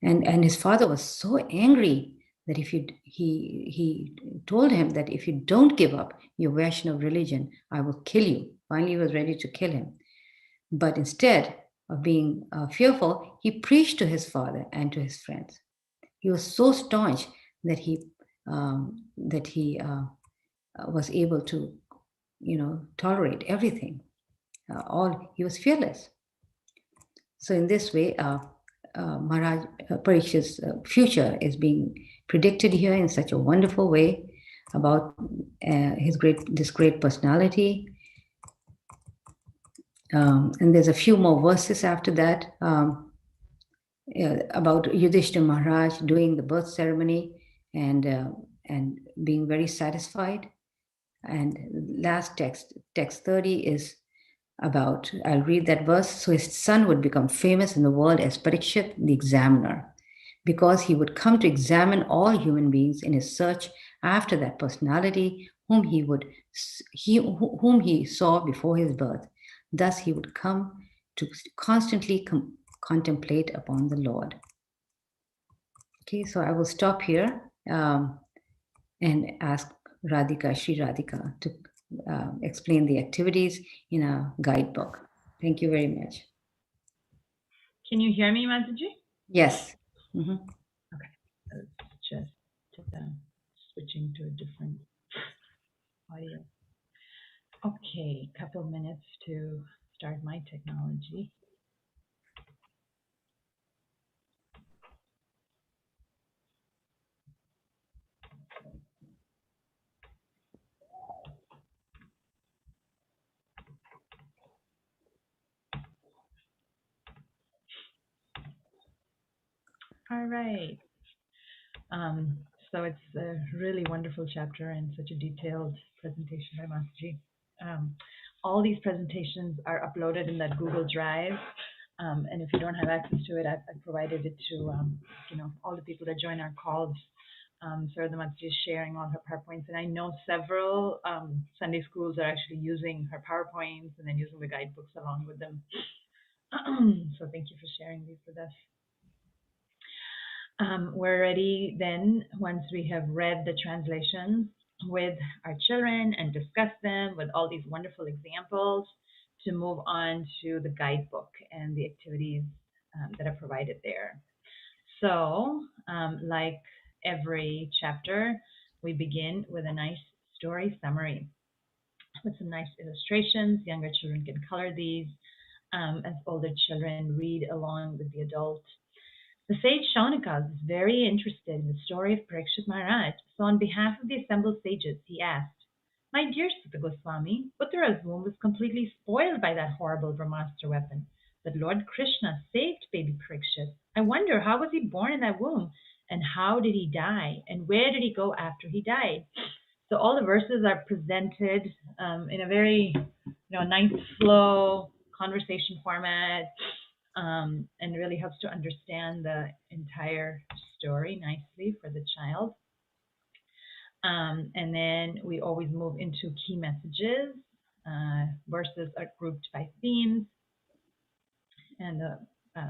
And his father was so angry that he told him that if you don't give up your Vaishnava religion, I will kill you. Finally, he was ready to kill him. But instead of being fearful, he preached to his father and to his friends. He was so staunch that he was able to, tolerate everything. He was fearless. So in this way, Maharaj Parikshit's future is being predicted here in such a wonderful way about this great personality. And there's a few more verses after that about Yudhishthira Maharaj doing the birth ceremony and being very satisfied. And last text 30 is about, I'll read that verse. So his son would become famous in the world as Parikshit, the examiner, because he would come to examine all human beings in his search after that personality whom he saw before his birth. Thus he would come to constantly contemplate upon the Lord. Okay, so I will stop here and ask Sri Radhika to explain the activities in a guidebook. Thank you very much. Can you hear me, Mataji? Yes. Mm-hmm. Okay, let's just switching to a different audio. Okay, couple minutes to start my technology. All right. So it's a really wonderful chapter and such a detailed presentation by Mataji. All these presentations are uploaded in that Google Drive. And if you don't have access to it, I've provided it to all the people that join our calls. So the Mataji is sharing all her PowerPoints. And I know several Sunday schools are actually using her PowerPoints and then using the guidebooks along with them. So thank you for sharing these with us. We're ready then, once we have read the translations with our children and discussed them with all these wonderful examples, to move on to the guidebook and the activities that are provided there. So, like every chapter, we begin with a nice story summary with some nice illustrations. Younger children can color these as older children read along with the adult. The sage Shaunika is very interested in the story of Parikshit Maharaj, so on behalf of the assembled sages, he asked, "My dear Sutta Goswami, Uttara's womb was completely spoiled by that horrible Brahmastra weapon. But Lord Krishna saved baby Parikshit. I wonder, how was he born in that womb? And how did he die? And where did he go after he died?" So all the verses are presented in a very nice flow conversation format, and really helps to understand the entire story nicely for the child. And then we always move into key messages. Verses are grouped by themes, and the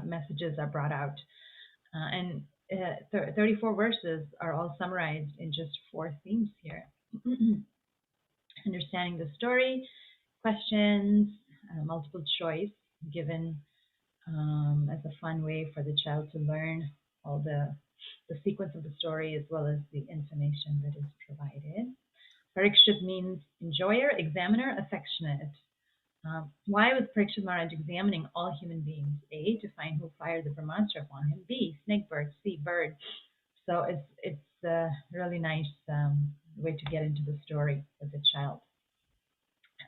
messages are brought out. And 34 verses are all summarized in just 4 themes here. Understanding the story, questions, multiple choice given as a fun way for the child to learn all the sequence of the story as well as the information that is provided. Parikshit means enjoyer, examiner, affectionate. Why was Parikshit Maharaj examining all human beings? A, to find who fired the Brahmastra upon him. B, snake bird. C, bird. So it's a really nice way to get into the story with the child.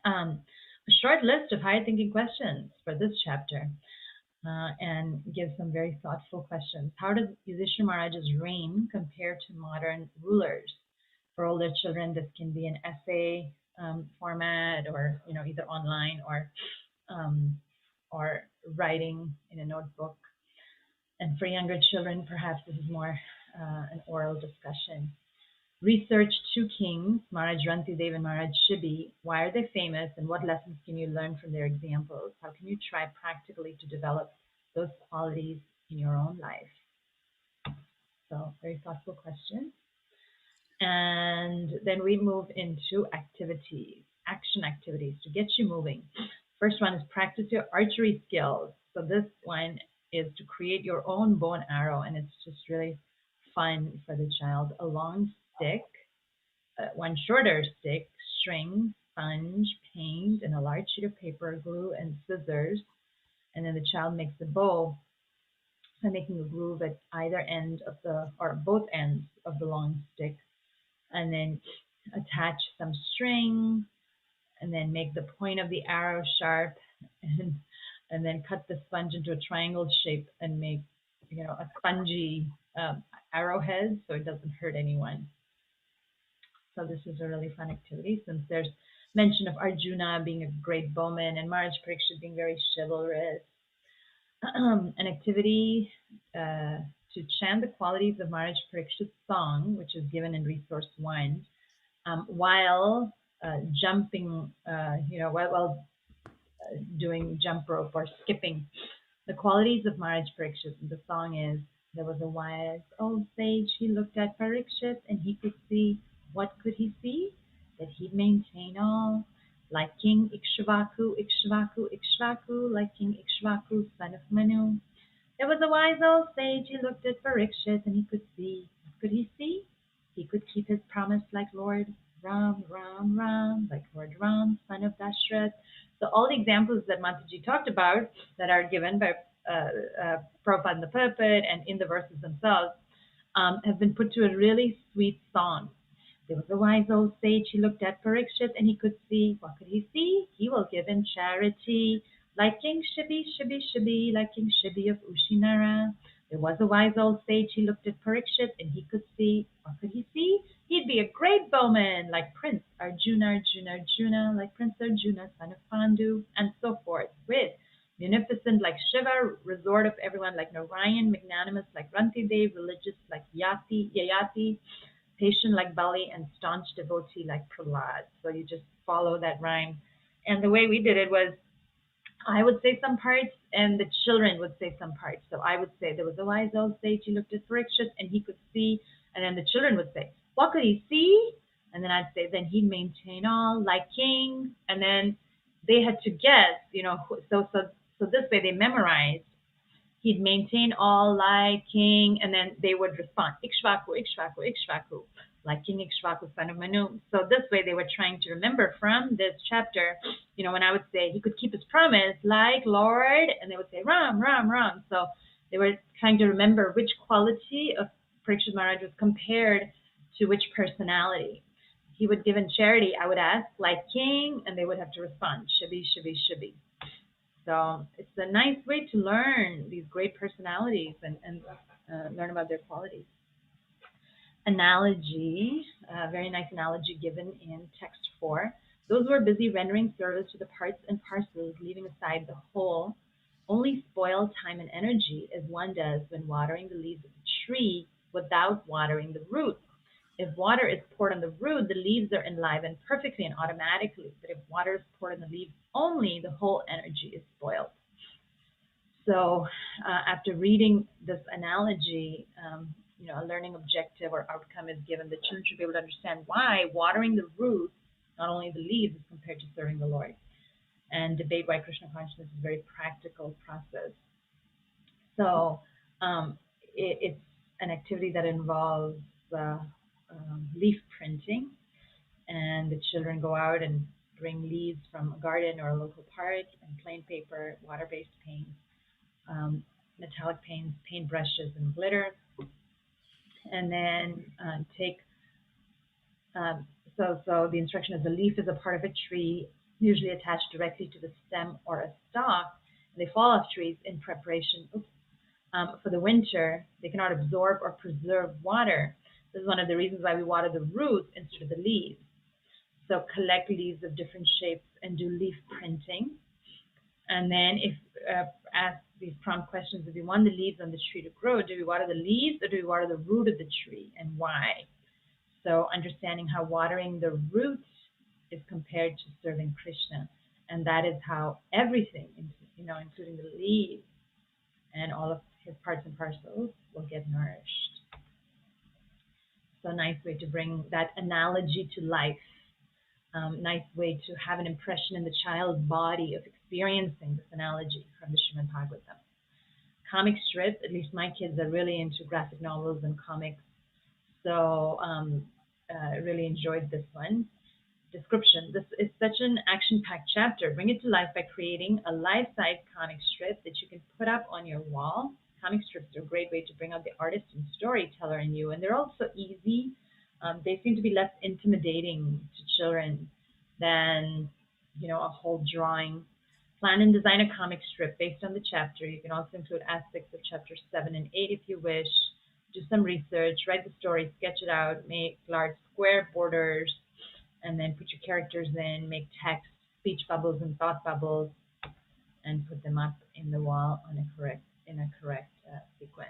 A short list of higher thinking questions for this chapter. And give some very thoughtful questions. How does Yudhishthira Maharaj's reign compare to modern rulers? For older children, this can be an essay format, or either online or writing in a notebook. And for younger children, perhaps this is more an oral discussion. Research 2 kings, Maharaj Rantideva and Maharaj Sibi. Why are they famous, and what lessons can you learn from their examples? How can you try practically to develop those qualities in your own life? So, very thoughtful question. And then we move into activities, action activities to get you moving. First one is practice your archery skills. So this one is to create your own bow and arrow, and it's just really fun for the child. A long stick, one shorter stick, string, sponge, paint, and a large sheet of paper, glue, and scissors. And then the child makes a bow by making a groove at either end of or both ends of the long stick, and then attach some string, and then make the point of the arrow sharp, and then cut the sponge into a triangle shape and make a spongy arrowhead so it doesn't hurt anyone. So this is a really fun activity, since there's mention of Arjuna being a great bowman and Maharaj Parikshit being very chivalrous. An activity to chant the qualities of Maharaj Parikshit's song, which is given in resource 1, while jumping, while doing jump rope or skipping. The qualities of Maharaj Parikshit. The song is, there was a wise old sage, he looked at Parikshit and he could see. What could he see? That he'd maintain all. Like King Ikshvaku, Ikshvaku, Ikshvaku, like King Ikshvaku, son of Manu. There was a wise old sage, he looked at Parikshit and he could see. What could he see? He could keep his promise like Lord Ram, Ram, Ram, like Lord Ram, son of Dashrath. So all the examples that Mataji talked about that are given by Prabhupada in the purport and in the verses themselves have been put to a really sweet song. There was a wise old sage, he looked at Parikshit and he could see. What could he see? He will give in charity. Like King Sibi, Sibi, Sibi, like King Sibi of Ushinara. There was a wise old sage, he looked at Parikshit and he could see. What could he see? He'd be a great bowman, like Prince Arjuna, Arjuna, Arjuna, like Prince Arjuna, son of Pandu, and so forth. With munificent like Shiva, resort of everyone like Narayan, magnanimous like Rantideva, religious like Yayati, patient like Bali, and staunch devotee like Prahlad. So you just follow that rhyme. And the way we did it was I would say some parts, and the children would say some parts. So I would say there was a wise old sage. He looked at Parikshit, and he could see. And then the children would say, "What could he see?" And then I'd say, "Then he'd maintain all like king." And then they had to guess, So this way they memorized. He'd maintain all like king, and then they would respond, Ikshvaku, Ikshvaku, Ikshvaku, like King Ikshvaku, son of Manu. So this way they were trying to remember from this chapter, when I would say he could keep his promise, like Lord, and they would say Ram, Ram, Ram. So they were trying to remember which quality of Parikshit Maharaj was compared to which personality. He would give in charity, I would ask, like king, and they would have to respond, Shibi, Shibi, Shibi. So it's a nice way to learn these great personalities and learn about their qualities. Analogy, very nice analogy given in text 4. Those who are busy rendering service to the parts and parcels, leaving aside the whole, only spoil time and energy as one does when watering the leaves of a tree without watering the root. If water is poured on the root, the leaves are enlivened perfectly and automatically. But if water is poured on the leaves only, the whole energy is spoiled. So after reading this analogy, a learning objective or outcome is given. The children should be able to understand why watering the root, not only the leaves, is compared to serving the Lord. And debate why Krishna consciousness is a very practical process. So it's an activity that involves leaf printing, and the children go out and bring leaves from a garden or a local park, and plain paper, water-based paints, metallic paints, paint brushes, and glitter, and then take. So the instruction is the leaf is a part of a tree, usually attached directly to the stem or a stalk. And they fall off trees in preparation for the winter. They cannot absorb or preserve water. This is one of the reasons why we water the roots instead of the leaves. So collect leaves of different shapes and do leaf printing. And then ask these prompt questions. If we want the leaves on the tree to grow, do we water the leaves or do we water the root of the tree, and why? So understanding how watering the root is compared to serving Krishna. And that is how everything, including the leaves and all of his parts and parcels, will get nourished. So a nice way to bring that analogy to life. Nice way to have an impression in the child's body of experiencing this analogy from the Srimad Bhagavatam. Comic strip, at least my kids are really into graphic novels and comics. So I really enjoyed this one. Description. This is such an action-packed chapter. Bring it to life by creating a life-size comic strip that you can put up on your wall. Comic strips are a great way to bring out the artist and storyteller in you, and they're also easy. They seem to be less intimidating to children than, a whole drawing. Plan and design a comic strip based on the chapter. You can also include aspects of chapters 7 and 8 if you wish. Do some research, write the story, sketch it out, make large square borders, and then put your characters in, make text, speech bubbles and thought bubbles, and put them up in the wall in a correct sequence.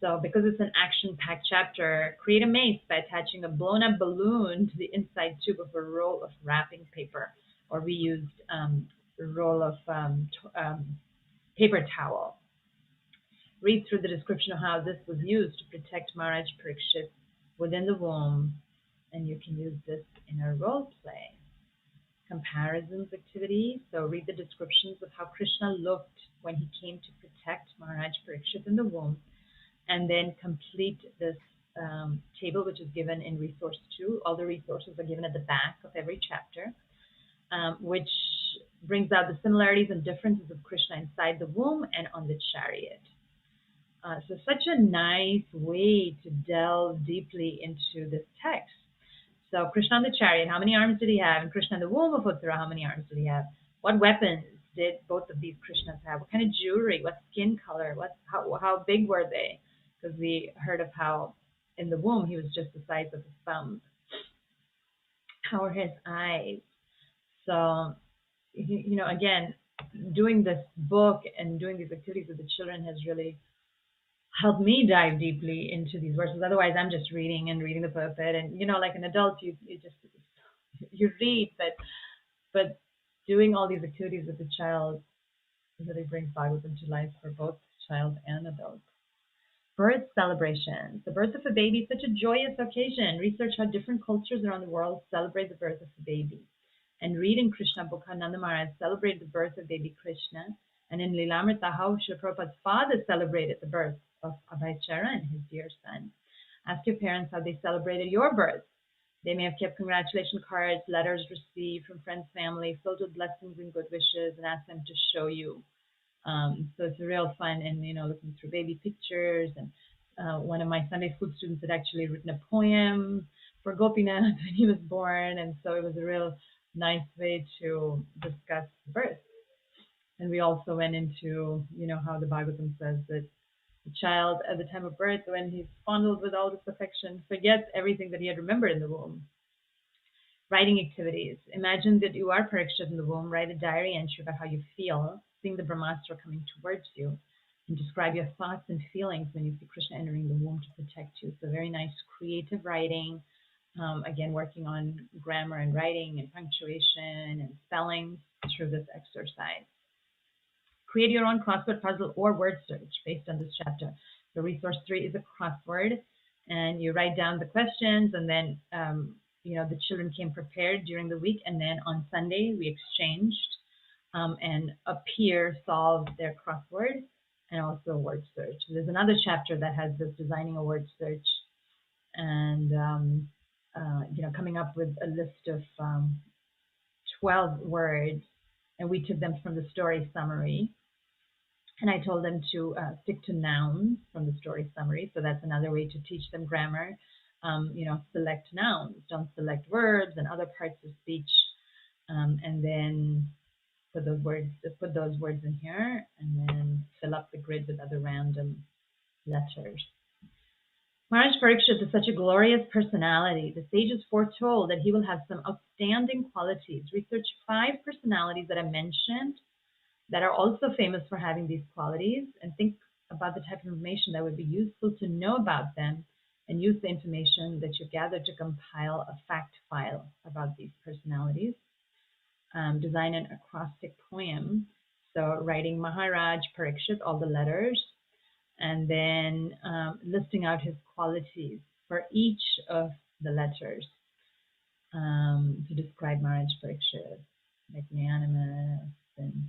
So because it's an action-packed chapter, create a maze by attaching a blown-up balloon to the inside tube of a roll of wrapping paper, or reused roll of paper towel. Read through the description of how this was used to protect Maharaj Parikshit within the womb, and you can use this in a role play. Comparisons activity. So read the descriptions of how Krishna looked when he came to protect Maharaj Parikshit in the womb, and then complete this table, which is given in resource 2. All the resources are given at the back of every chapter, which brings out the similarities and differences of Krishna inside the womb and on the chariot. So such a nice way to delve deeply into this text. So Krishna on the chariot, how many arms did he have? And Krishna in the womb of Uttara, how many arms did he have? What weapons did both of these Krishnas have? What kind of jewelry? What skin color? How big were they? Because we heard of how in the womb he was just the size of his thumb. How are his eyes? So, again, doing this book and doing these activities with the children has really helped me dive deeply into these verses. Otherwise, I'm just reading the purport, and like an adult, you read, but doing all these activities with the child really brings Bhagavatam to life for both child and adult. Birth celebrations. The birth of a baby is such a joyous occasion. Research how different cultures around the world celebrate the birth of a baby. And read in Krishna book how Nanda Maharaj celebrated the birth of baby Krishna. And in Lilamrita how Srila Prabhupada's father celebrated the birth of Abhay Charan, his dear son. Ask your parents how they celebrated your birth. They may have kept congratulation cards, letters received from friends, family, filled with blessings and good wishes, and asked them to show you. So it's real fun, and looking through baby pictures. And one of my Sunday school students had actually written a poem for Gopinath when he was born, and so it was a real nice way to discuss birth. And we also went into how the Bhagavatam says that the child at the time of birth, when he's fondled with all this affection, forgets everything that he had remembered in the womb. Writing activities. Imagine that you are Parikshit in the womb. Write a diary entry about how you feel, seeing the Brahmastra coming towards you, and describe your thoughts and feelings when you see Krishna entering the womb to protect you. So very nice creative writing. Again, working on grammar and writing and punctuation and spelling through this exercise. Create your own crossword puzzle or word search based on this chapter. So resource 3 is a crossword, and you write down the questions, and then the children came prepared during the week, and then on Sunday we exchanged, and a peer solved their crossword and also a word search. There's another chapter that has this designing a word search, and coming up with a list of 12 words, and we took them from the story summary. And I told them to stick to nouns from the story summary. So that's another way to teach them grammar. Select nouns, don't select verbs and other parts of speech. And then put those words in here, and then fill up the grid with other random letters. Maharaj Parikshit is such a glorious personality. The sages foretold that he will have some outstanding qualities. Research 5 personalities that I mentioned that are also famous for having these qualities, and think about the type of information that would be useful to know about them, and use the information that you gathered to compile a fact file about these personalities. Design an acrostic poem, so writing Maharaj Parikshit, all the letters, and then listing out his qualities for each of the letters to describe Maharaj Parikshit, magnanimous and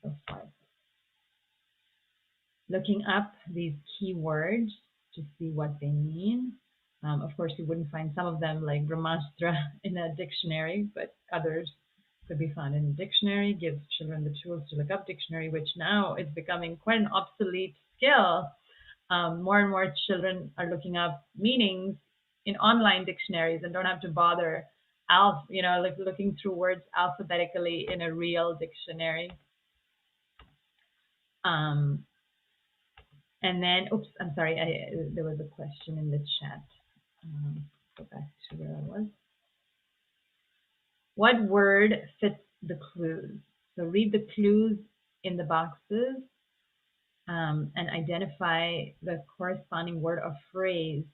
so forth. Looking up these keywords to see what they mean. Of course, you wouldn't find some of them like Brahmastra in a dictionary, but others could be found in a dictionary. Gives children the tools to look up dictionary, which now is becoming quite an obsolete skill. More and more children are looking up meanings in online dictionaries and don't have to bother looking through words alphabetically in a real dictionary. And then, I'm sorry, there was a question in the chat. Go back to where I was. What word fits the clues? So read the clues in the boxes and identify the corresponding word or phrase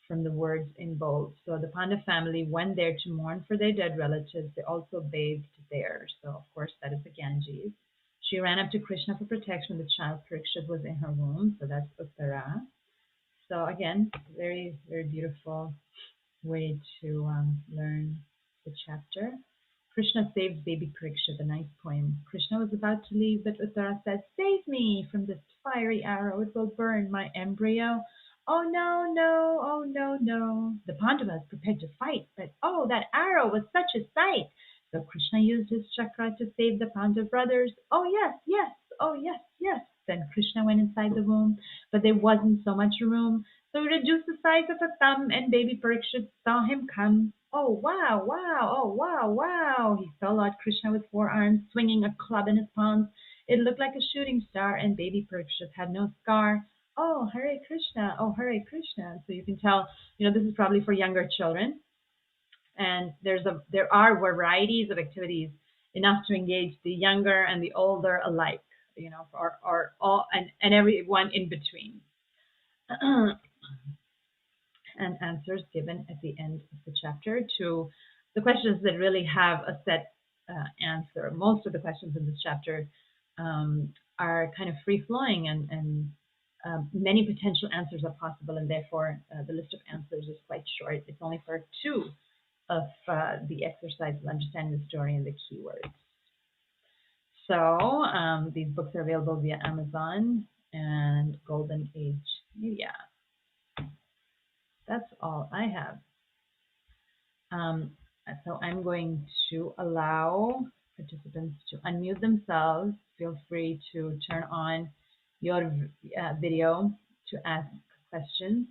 from the words in bold. So the Pandava family went there to mourn for their dead relatives. They also bathed there. So, of course, that is the Ganges. She ran up to Krishna for protection when the child Parikshit was in her womb. So that's Uttara. So again, very, very beautiful way to learn the chapter. Krishna saved baby Parikshit, a nice poem. Krishna was about to leave, but Uttara said, "Save me from this fiery arrow. It will burn my embryo." "Oh, no, no, oh, no, no." The Pandavas prepared to fight, but oh, that arrow was such a sight. So Krishna used his chakra to save the Pandav brothers. "Oh, yes, yes, oh, yes, yes." Then Krishna went inside the womb, but there wasn't so much room. So he reduced the size of a thumb, and baby Parikshit saw him come. "Oh, wow, wow, oh, wow, wow." He saw Lord Krishna with 4 arms, swinging a club in his palms. It looked like a shooting star, and baby Parikshit had no scar. "Oh, Hare Krishna, oh, Hare Krishna." So you can tell, this is probably for younger children. And there are varieties of activities enough to engage the younger and the older alike, or all and everyone in between. And answers given at the end of the chapter to the questions that really have a set answer. Most of the questions in this chapter are kind of free-flowing, and many potential answers are possible, and therefore the list of answers is quite short. It's only for 2 of the exercises, understanding the story and the keywords. So these books are available via Amazon and Golden Age Media. That's all I have. So I'm going to allow participants to unmute themselves. Feel free to turn on your video to ask questions.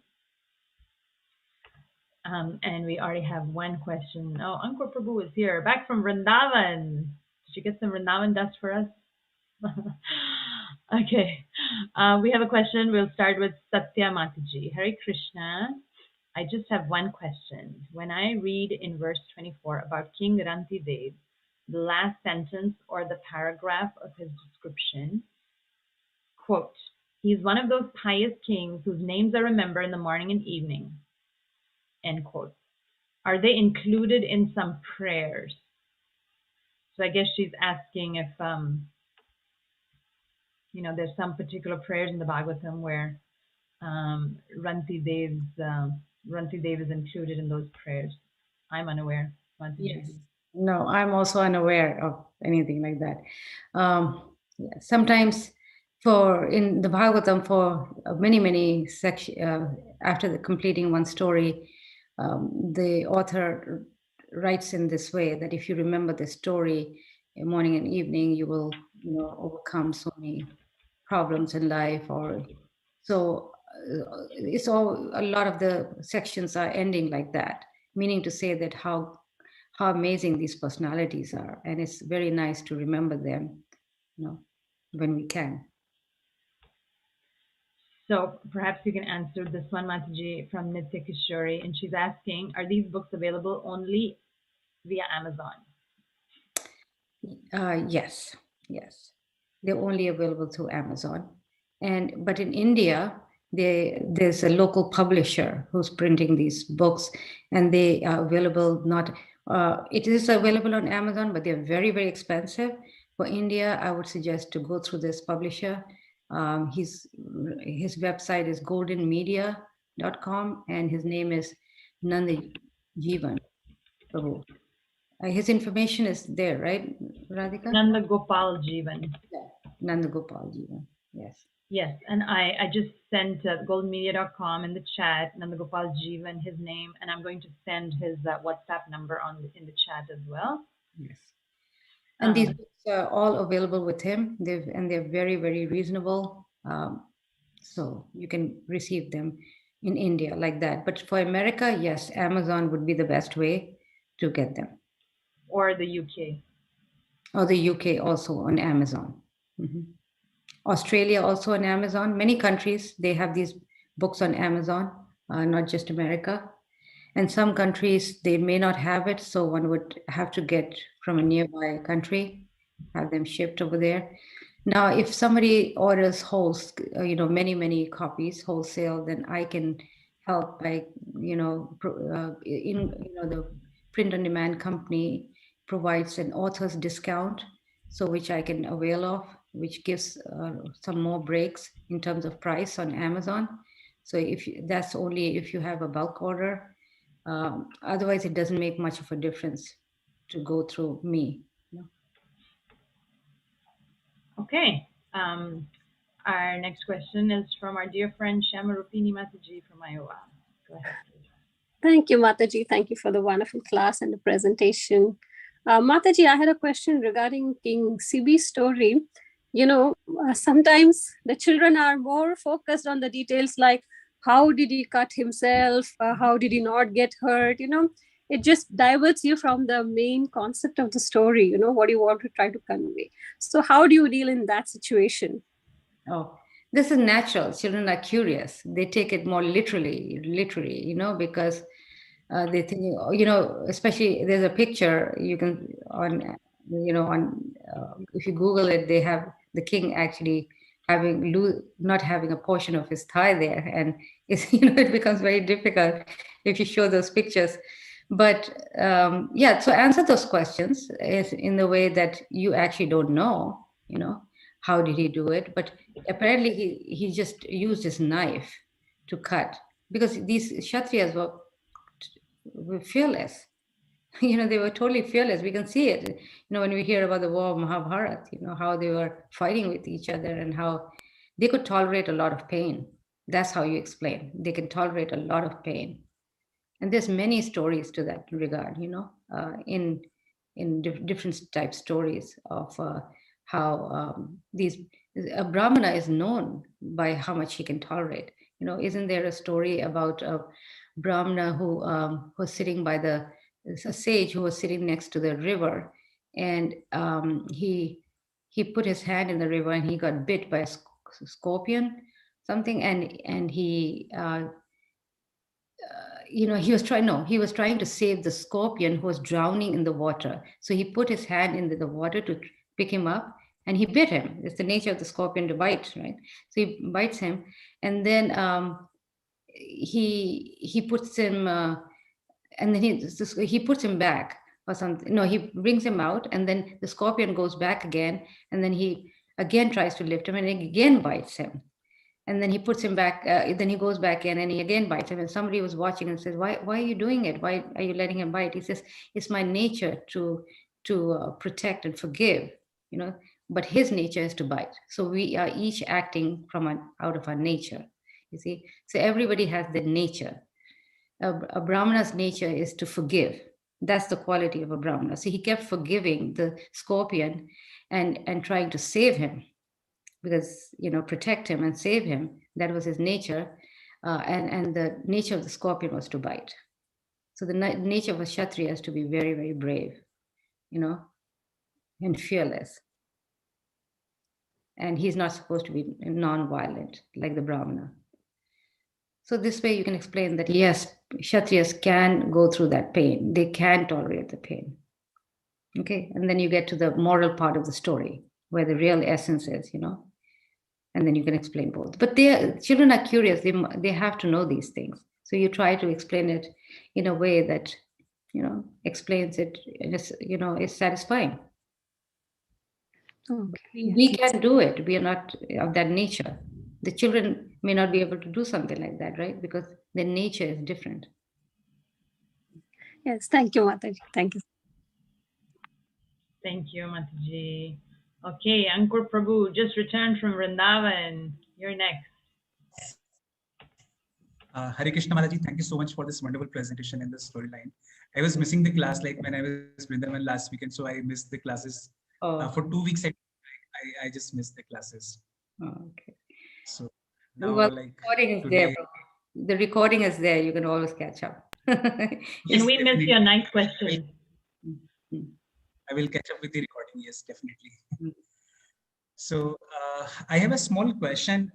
And we already have one question. Oh, Ankur Prabhu is here, back from Vrindavan. Did you get some Vrindavan dust for us? Okay. We have a question. We'll start with Satya Mataji. Hare Krishna. I just have one question. When I read in verse 24 about King Rantideva, the last sentence or the paragraph of his description, quote, he's one of those pious kings whose names I remember in the morning and evening, end quote. Are they included in some prayers? So I guess she's asking if, there's some particular prayers in the Bhagavatam where Rantideva is included in those prayers. I'm unaware. Yes. No, I'm also unaware of anything like that. Sometimes in the Bhagavatam, for many sections, after completing one story, the author writes in this way that if you remember the story morning and evening, you will overcome so many problems in life. Or so it's all, a lot of the sections are ending like that, meaning to say that how amazing these personalities are, and it's very nice to remember them, when we can. So perhaps you can answer this one, Mataji, from Nitya Kishori, and she's asking, are these books available only via Amazon? Yes, they're only available through Amazon, but in India there's a local publisher who's printing these books, and they are available it is available on Amazon, but they're very, very expensive. For India, I would suggest to go through this publisher. His website is goldenmedia.com, and his name is Nandajivan Prabhu. His information is there, right, Radhika? Nanda Gopal Jivan. Yeah, Nanda Gopal Jivan, yes. Yes, and I just sent goldenmedia.com in the chat, Nanda Gopal Jivan, his name, and I'm going to send his WhatsApp number in the chat as well. Yes. And these books are all available with him, they're very, very reasonable. So you can receive them in India like that. But for America, yes, Amazon would be the best way to get them. Or the UK. Or the UK also on Amazon. Mm-hmm. Australia also on Amazon. Many countries, they have these books on Amazon, not just America. And some countries, they may not have it, so one would have to get from a nearby country, have them shipped over there. Now, if somebody orders many copies wholesale, then I can help by, the print on demand company provides an author's discount, so which I can avail of, which gives some more breaks in terms of price on Amazon. So that's only if you have a bulk order. Otherwise, it doesn't make much of a difference to go through me. Okay. Our next question is from our dear friend Shamarupini Mataji from Iowa. Go ahead, please. Thank you, Mataji. Thank you for the wonderful class and the presentation. Mataji, I had a question regarding King Sibi's story. Sometimes the children are more focused on the details, like how did he cut himself? How did he not get hurt? It just diverts you from the main concept of the story, what you want to try to convey. So how do you deal in that situation? Oh, this is natural. Children are curious. They take it more literally, because they think, especially there's a picture you can if you Google it, they have the king actually not having a portion of his thigh there, and it becomes very difficult if you show those pictures. But yeah, so answer those questions is in the way that you actually don't know, how did he do it? But apparently he just used his knife to cut, because these Kshatriyas were fearless. They were totally fearless. We can see it, when we hear about the war of Mahabharata, how they were fighting with each other and how they could tolerate a lot of pain. That's how you explain. They can tolerate a lot of pain. And there's many stories to that regard, in different type stories of how these a brahmana is known by how much he can tolerate. Isn't there a story about a brahmana who was sitting by a sage who was sitting next to the river, and he put his hand in the river and he got bit by a scorpion, something, and he he was trying to save the scorpion who was drowning in the water. So he put his hand into the water to pick him up, and he bit him. It's the nature of the scorpion to bite, right? So he bites him, and then he puts him, and then he puts him back or something. No, he brings him out, and then the scorpion goes back again, and then he again tries to lift him, and he again bites him. And then he puts him back, then he goes back in and he again bites him. And somebody was watching and says, why are you doing it? Why are you letting him bite? He says, it's my nature to protect and forgive, but his nature is to bite. So we are each acting out of our nature, you see. So everybody has their nature. A brahmana's nature is to forgive. That's the quality of a brahmana. So he kept forgiving the scorpion and trying to save him, because protect him and save him. That was his nature, and the nature of the scorpion was to bite. So the nature of a Kshatriya is to be very, very brave, and fearless. And he's not supposed to be non-violent like the brahmana. So this way you can explain that yes, Kshatriyas can go through that pain. They can tolerate the pain. Okay, and then you get to the moral part of the story where the real essence is, and then you can explain both. But children are curious. They have to know these things. So you try to explain it in a way that, explains it, and is satisfying. Okay. We can do it. We are not of that nature. The children may not be able to do something like that, right? Because their nature is different. Yes, thank you, Mataji. Thank you. Thank you, Mataji. Okay, Ankur Prabhu just returned from Vrindavan. You're next. Hare Krishna Mataji, thank you so much for this wonderful presentation in the storyline. I was missing the class, like when I was Vrindavan last weekend, so I missed the classes. For 2 weeks. I just missed the classes. Oh, okay. So now, well, the recording is there. The recording is there. You can always catch up. Can we miss your nice question? I will catch up with the recording. Yes, definitely. So I have a small question.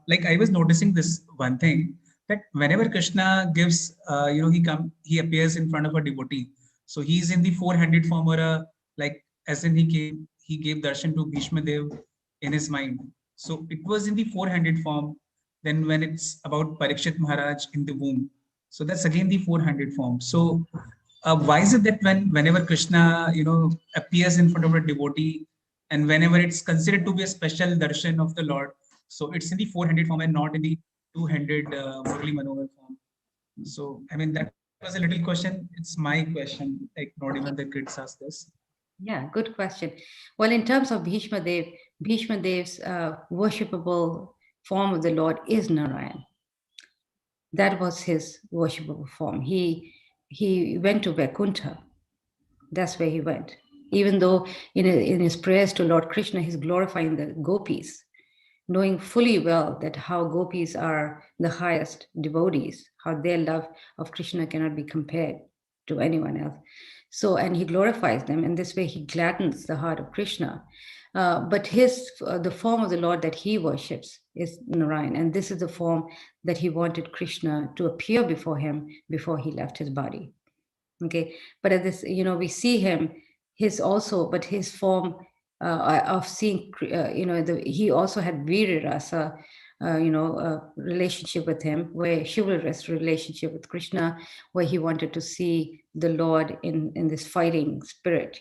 Like I was noticing this one thing, that whenever Krishna gives, he appears in front of a devotee. So he's in the four-handed form, or as in he gave darshan to Bhishma Dev in his mind. So it was in the four-handed form. Then when it's about Parikshit Maharaj in the womb, so that's again the four-handed form. So why is it that whenever Krishna, appears in front of a devotee, and whenever it's considered to be a special darshan of the Lord, so it's in the four-handed form and not in the two-handed Murli Manohar form? So, I mean, that was a little question. It's my question, like not even the kids asked this. Yeah, good question. Well, in terms of Bhishma Dev's worshipable form of the Lord is Narayan. That was his worshipable form. He went to Vaikuntha. That's where he went. Even though in his prayers to Lord Krishna, he's glorifying the gopis, knowing fully well that how gopis are the highest devotees, how their love of Krishna cannot be compared to anyone else. So, and he glorifies them, and this way he gladdens the heart of Krishna. But the form of the Lord that he worships is Narayan, and this is the form that he wanted Krishna to appear before him before he left his body. Okay, but at this, we see him. His form of seeing, he also had Virya Rasa relationship with him, where chivalrous relationship with Krishna, where he wanted to see the Lord in this fighting spirit,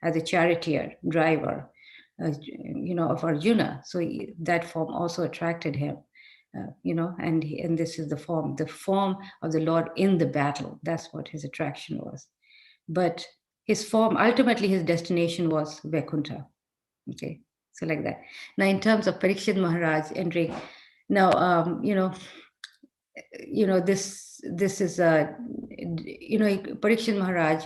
as a charioteer driver, of Arjuna. So that form also attracted him, and this is the form of the Lord in the battle. That's what his attraction was. But his form, ultimately his destination was Vaikuntha. Okay, so like that. Now, in terms of Parikshit Maharaj entering, now, this is Parikshit Maharaj,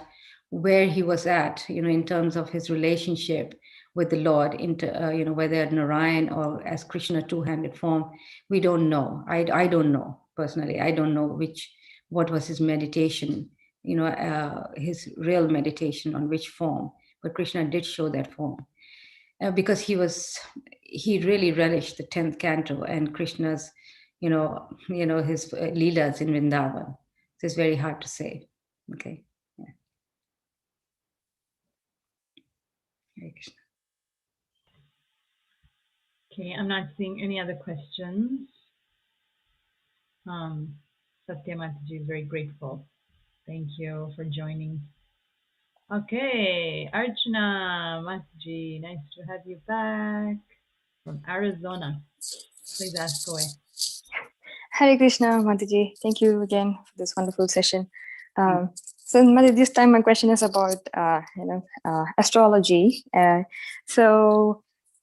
where he was at, in terms of his relationship with the Lord, whether Narayan or as Krishna two-handed form, we don't know. I don't know personally. I don't know what was his meditation, his real meditation on which form. But Krishna did show that form. Because he really relished the 10th canto and Krishna's, his leelas in Vrindavan. So it's very hard to say. Okay. Yeah. Hare Krishna. Okay, I'm not seeing any other questions. Satya Mataji is very grateful. Thank you for joining. Okay, Archana Mataji, nice to have you back from Arizona. Please ask away. Hare Krishna, Mataji. Thank you again for this wonderful session. So, Mataji, this time my question is about, astrology.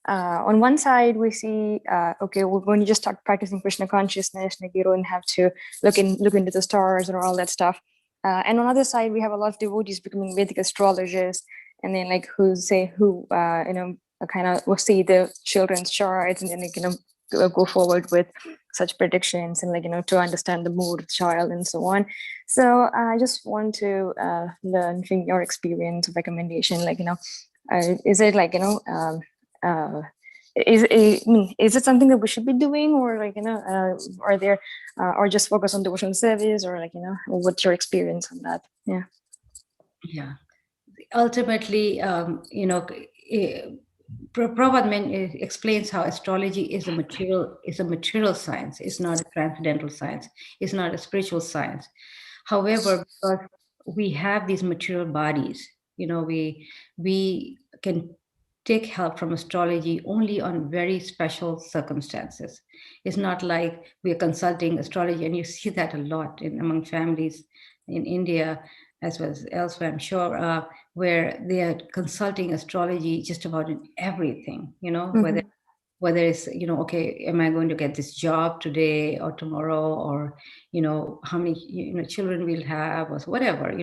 On one side, we see, when you just start practicing Krishna consciousness, like you don't have to look into the stars or all that stuff. And on the other side, we have a lot of devotees becoming Vedic astrologers, and then who kind of will see the children's charts, and then go forward with such predictions and to understand the mood of the child and so on. So I just want to learn from your experience of recommendation, is it is it something that we should be doing, or are there or just focus on devotional service, or what's your experience on that? Yeah, ultimately, Prabhupada explains how astrology is a material science. It's not a transcendental science. It's not a spiritual science. However, because we have these material bodies, we can take help from astrology only on very special circumstances. It's not like we are consulting astrology, and you see that a lot among families in India as well as elsewhere, I'm sure, where they are consulting astrology just about in everything, whether it's, okay, am I going to get this job today or tomorrow, or, how many, children we'll have, or whatever,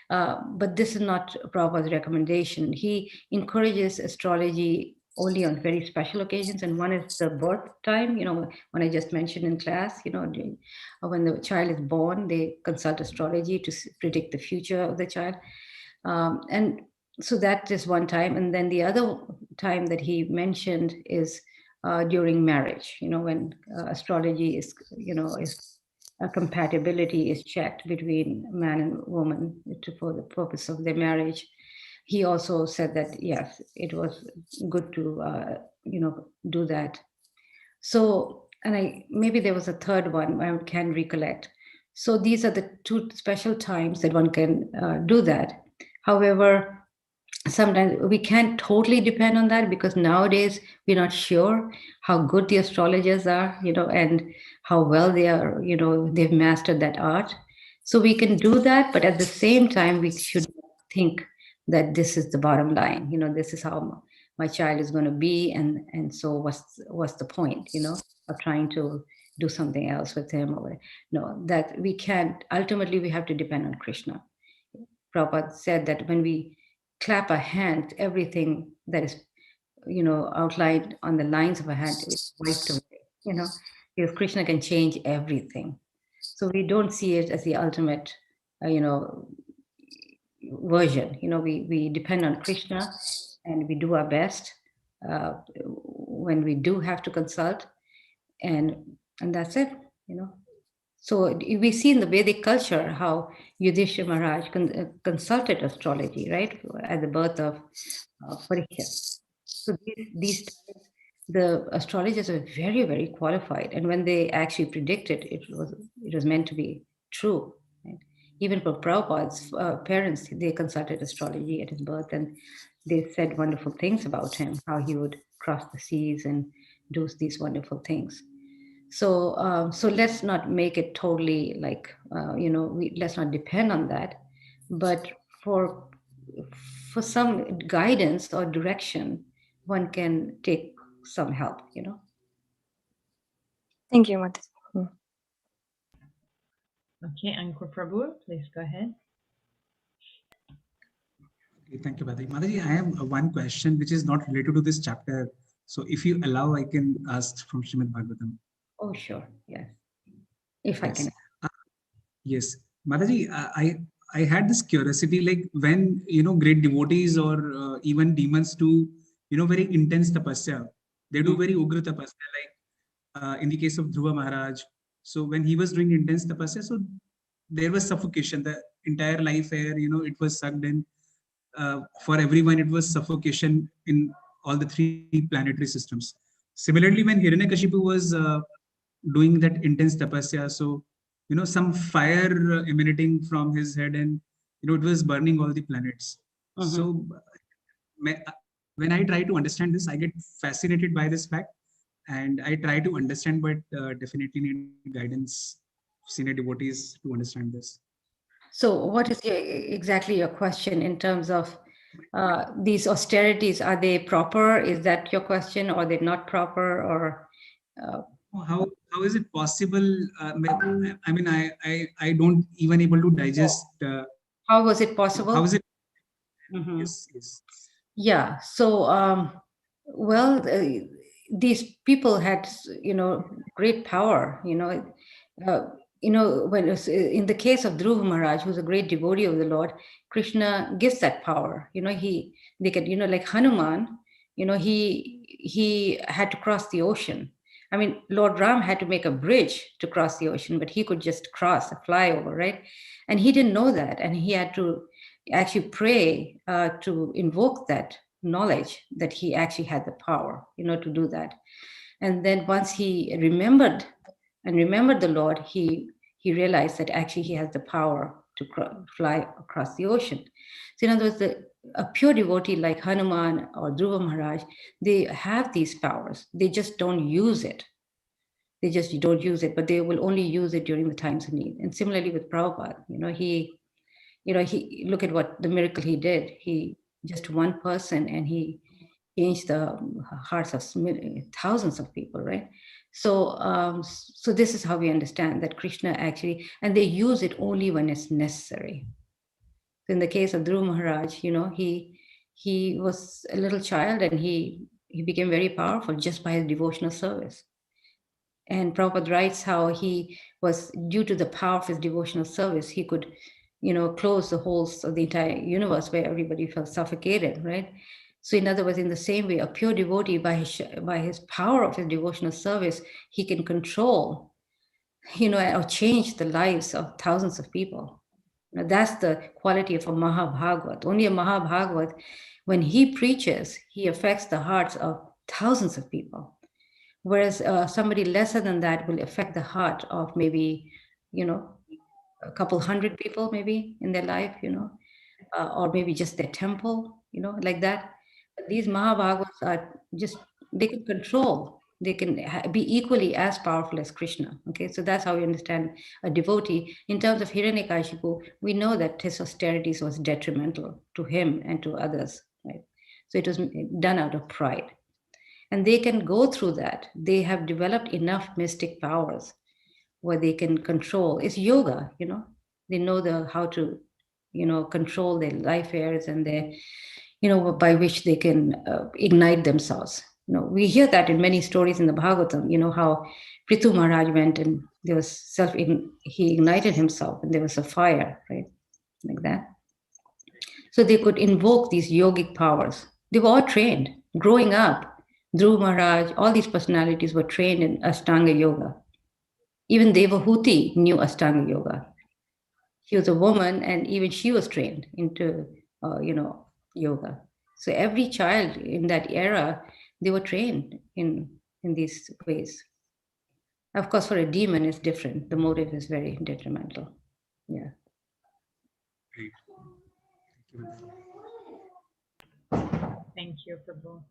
but this is not Prabhupada's recommendation. He encourages astrology only on very special occasions, and one is the birth time, when I just mentioned in class, when the child is born, they consult astrology to predict the future of the child. And so that is one time. And then the other time that he mentioned is during marriage, when astrology is, is a compatibility is checked between man and woman for the purpose of their marriage. He also said that, yes, it was good to, do that. So, and maybe there was a third one I can recollect. So these are the two special times that one can do that. However, sometimes we can't totally depend on that, because nowadays we're not sure how good the astrologers are, and how well they are, they've mastered that art. So we can do that, but at the same time, we should think that this is the bottom line. This is how my child is going to be, and so what's the point, of trying to do something else with him, or no, that we can't. Ultimately, we have to depend on Krishna. Prabhupada said that when we clap a hand, everything that is, outlined on the lines of a hand is wiped away, because Krishna can change everything. So we don't see it as the ultimate, version. We depend on Krishna, and we do our best when we do have to consult, and that's it, So we see in the Vedic culture how Yudhishthira Maharaj consulted astrology, right, at the birth of Parikshit. So these times the astrologers were very, very qualified. And when they actually predicted, it was meant to be true. Right? Even for Prabhupada's parents, they consulted astrology at his birth, and they said wonderful things about him, how he would cross the seas and do these wonderful things. So, so let's not make it totally like, let's not depend on that. But for some guidance or direction, one can take some help, Thank you, Mataji. Okay, Ankur Prabhu, please go ahead. Okay, thank you, Mataji. Mataji, I have one question which is not related to this chapter. So if you allow, I can ask from Srimad Bhagavatam. Oh, sure. Yes. If I can. Yes. Mataji, I had this curiosity, like when, great devotees or even demons do, very intense tapasya, they do very ugra tapasya, like in the case of Dhruva Maharaj. So when he was doing intense tapasya, so there was suffocation, the entire life air, it was sucked in. For everyone, it was suffocation in all the three planetary systems. Similarly, when Hiranyakashipu was doing that intense tapasya, so some fire emanating from his head, and it was burning all the planets. So when I try to understand this, I get fascinated by this fact, and I try to understand, but definitely need guidance, senior devotees, to understand this. So what is exactly your question in terms of these austerities? Are they proper? Is that your question? Or are they not proper? Or how is it possible? I mean, I don't even able to digest. How was it possible? How is it? Yes. Yeah. So, well, these people had, great power. When in the case of Dhruva Maharaj, who's a great devotee of the Lord, Krishna gives that power. They could, like Hanuman. He had to cross the ocean. I mean, Lord Ram had to make a bridge to cross the ocean, but he could just cross a flyover, right? And he didn't know that, and he had to actually pray to invoke that knowledge that he actually had the power, to do that. And then once he remembered the Lord, he realized that actually he has the power to fly across the ocean. So in other words, a pure devotee like Hanuman or Dhruva Maharaj, they have these powers. They just don't use it. They just don't use it, but they will only use it during the times of need. And similarly with Prabhupada, he look at what the miracle he did. He just one person, and he changed the hearts of thousands of people, right? So, so this is how we understand that Krishna actually, and they use it only when it's necessary. So in the case of Dhruva Maharaj, he was a little child, and he became very powerful just by his devotional service. And Prabhupada writes how he was, due to the power of his devotional service, he could, close the holes of the entire universe where everybody felt suffocated, right? So in other words, in the same way, a pure devotee, by his power of his devotional service, he can control, or change the lives of thousands of people. Now, that's the quality of a Mahabhagavat. Only a Mahabhagavat, when he preaches, he affects the hearts of thousands of people. Whereas somebody lesser than that will affect the heart of maybe, a couple hundred people maybe in their life, or maybe just their temple, like that. But these Mahabhagavats are just, they can control, they can be equally as powerful as Krishna. Okay, so that's how we understand a devotee. In terms of Hiranyakashipu, we know that his austerities was detrimental to him and to others, right? So it was done out of pride. And they can go through that. They have developed enough mystic powers where they can control. It's yoga, They know how to, control their life airs and their, by which they can ignite themselves. We hear that in many stories in the Bhagavatam, how Prithu Maharaj went and there was he ignited himself and there was a fire, right? Like that. So they could invoke these yogic powers. They were all trained. Growing up, Dhruva Maharaj, all these personalities were trained in Ashtanga Yoga. Even Devahuti knew Ashtanga Yoga. She was a woman, and even she was trained into, yoga. So every child in that era they were trained in these ways. Of course, for a demon, it's different. The motive is very detrimental. Yeah. Great. Thank you, Prabhu.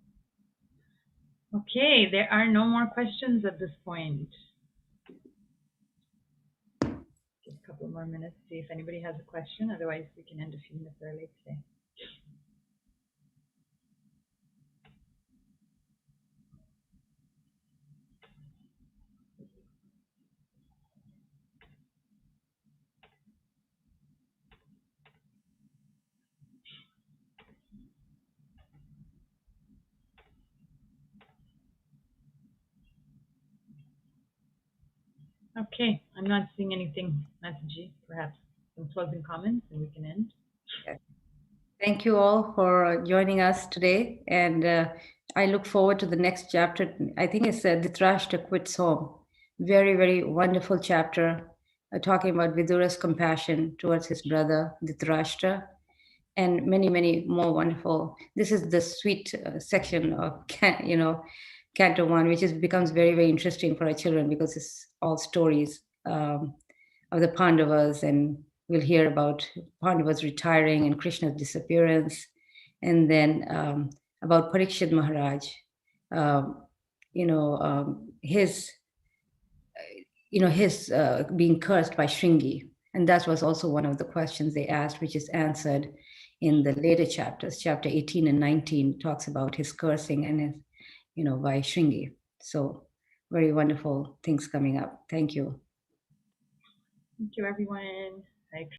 Okay, there are no more questions at this point. Just a couple more minutes, see if anybody has a question. Otherwise, we can end a few minutes early today. Okay, I'm not seeing anything, Mataji. Perhaps some closing comments and we can end. Thank you all for joining us today. And I look forward to the next chapter. I think it's Dhritarashtra Quits Home. Very, very wonderful chapter talking about Vidura's compassion towards his brother Dhritarashtra, and many, many more wonderful. This is the sweet section of, Canto 1, which becomes very, very interesting for our children because it's all stories of the Pandavas, and we'll hear about Pandavas retiring and Krishna's disappearance, and then about Parikshit Maharaj, his being cursed by Shringi. And that was also one of the questions they asked, which is answered in the later chapters. Chapter 18 and 19 talks about his cursing and his, by Shringi. So very wonderful things coming up. Thank you. Thank you, everyone. Bye.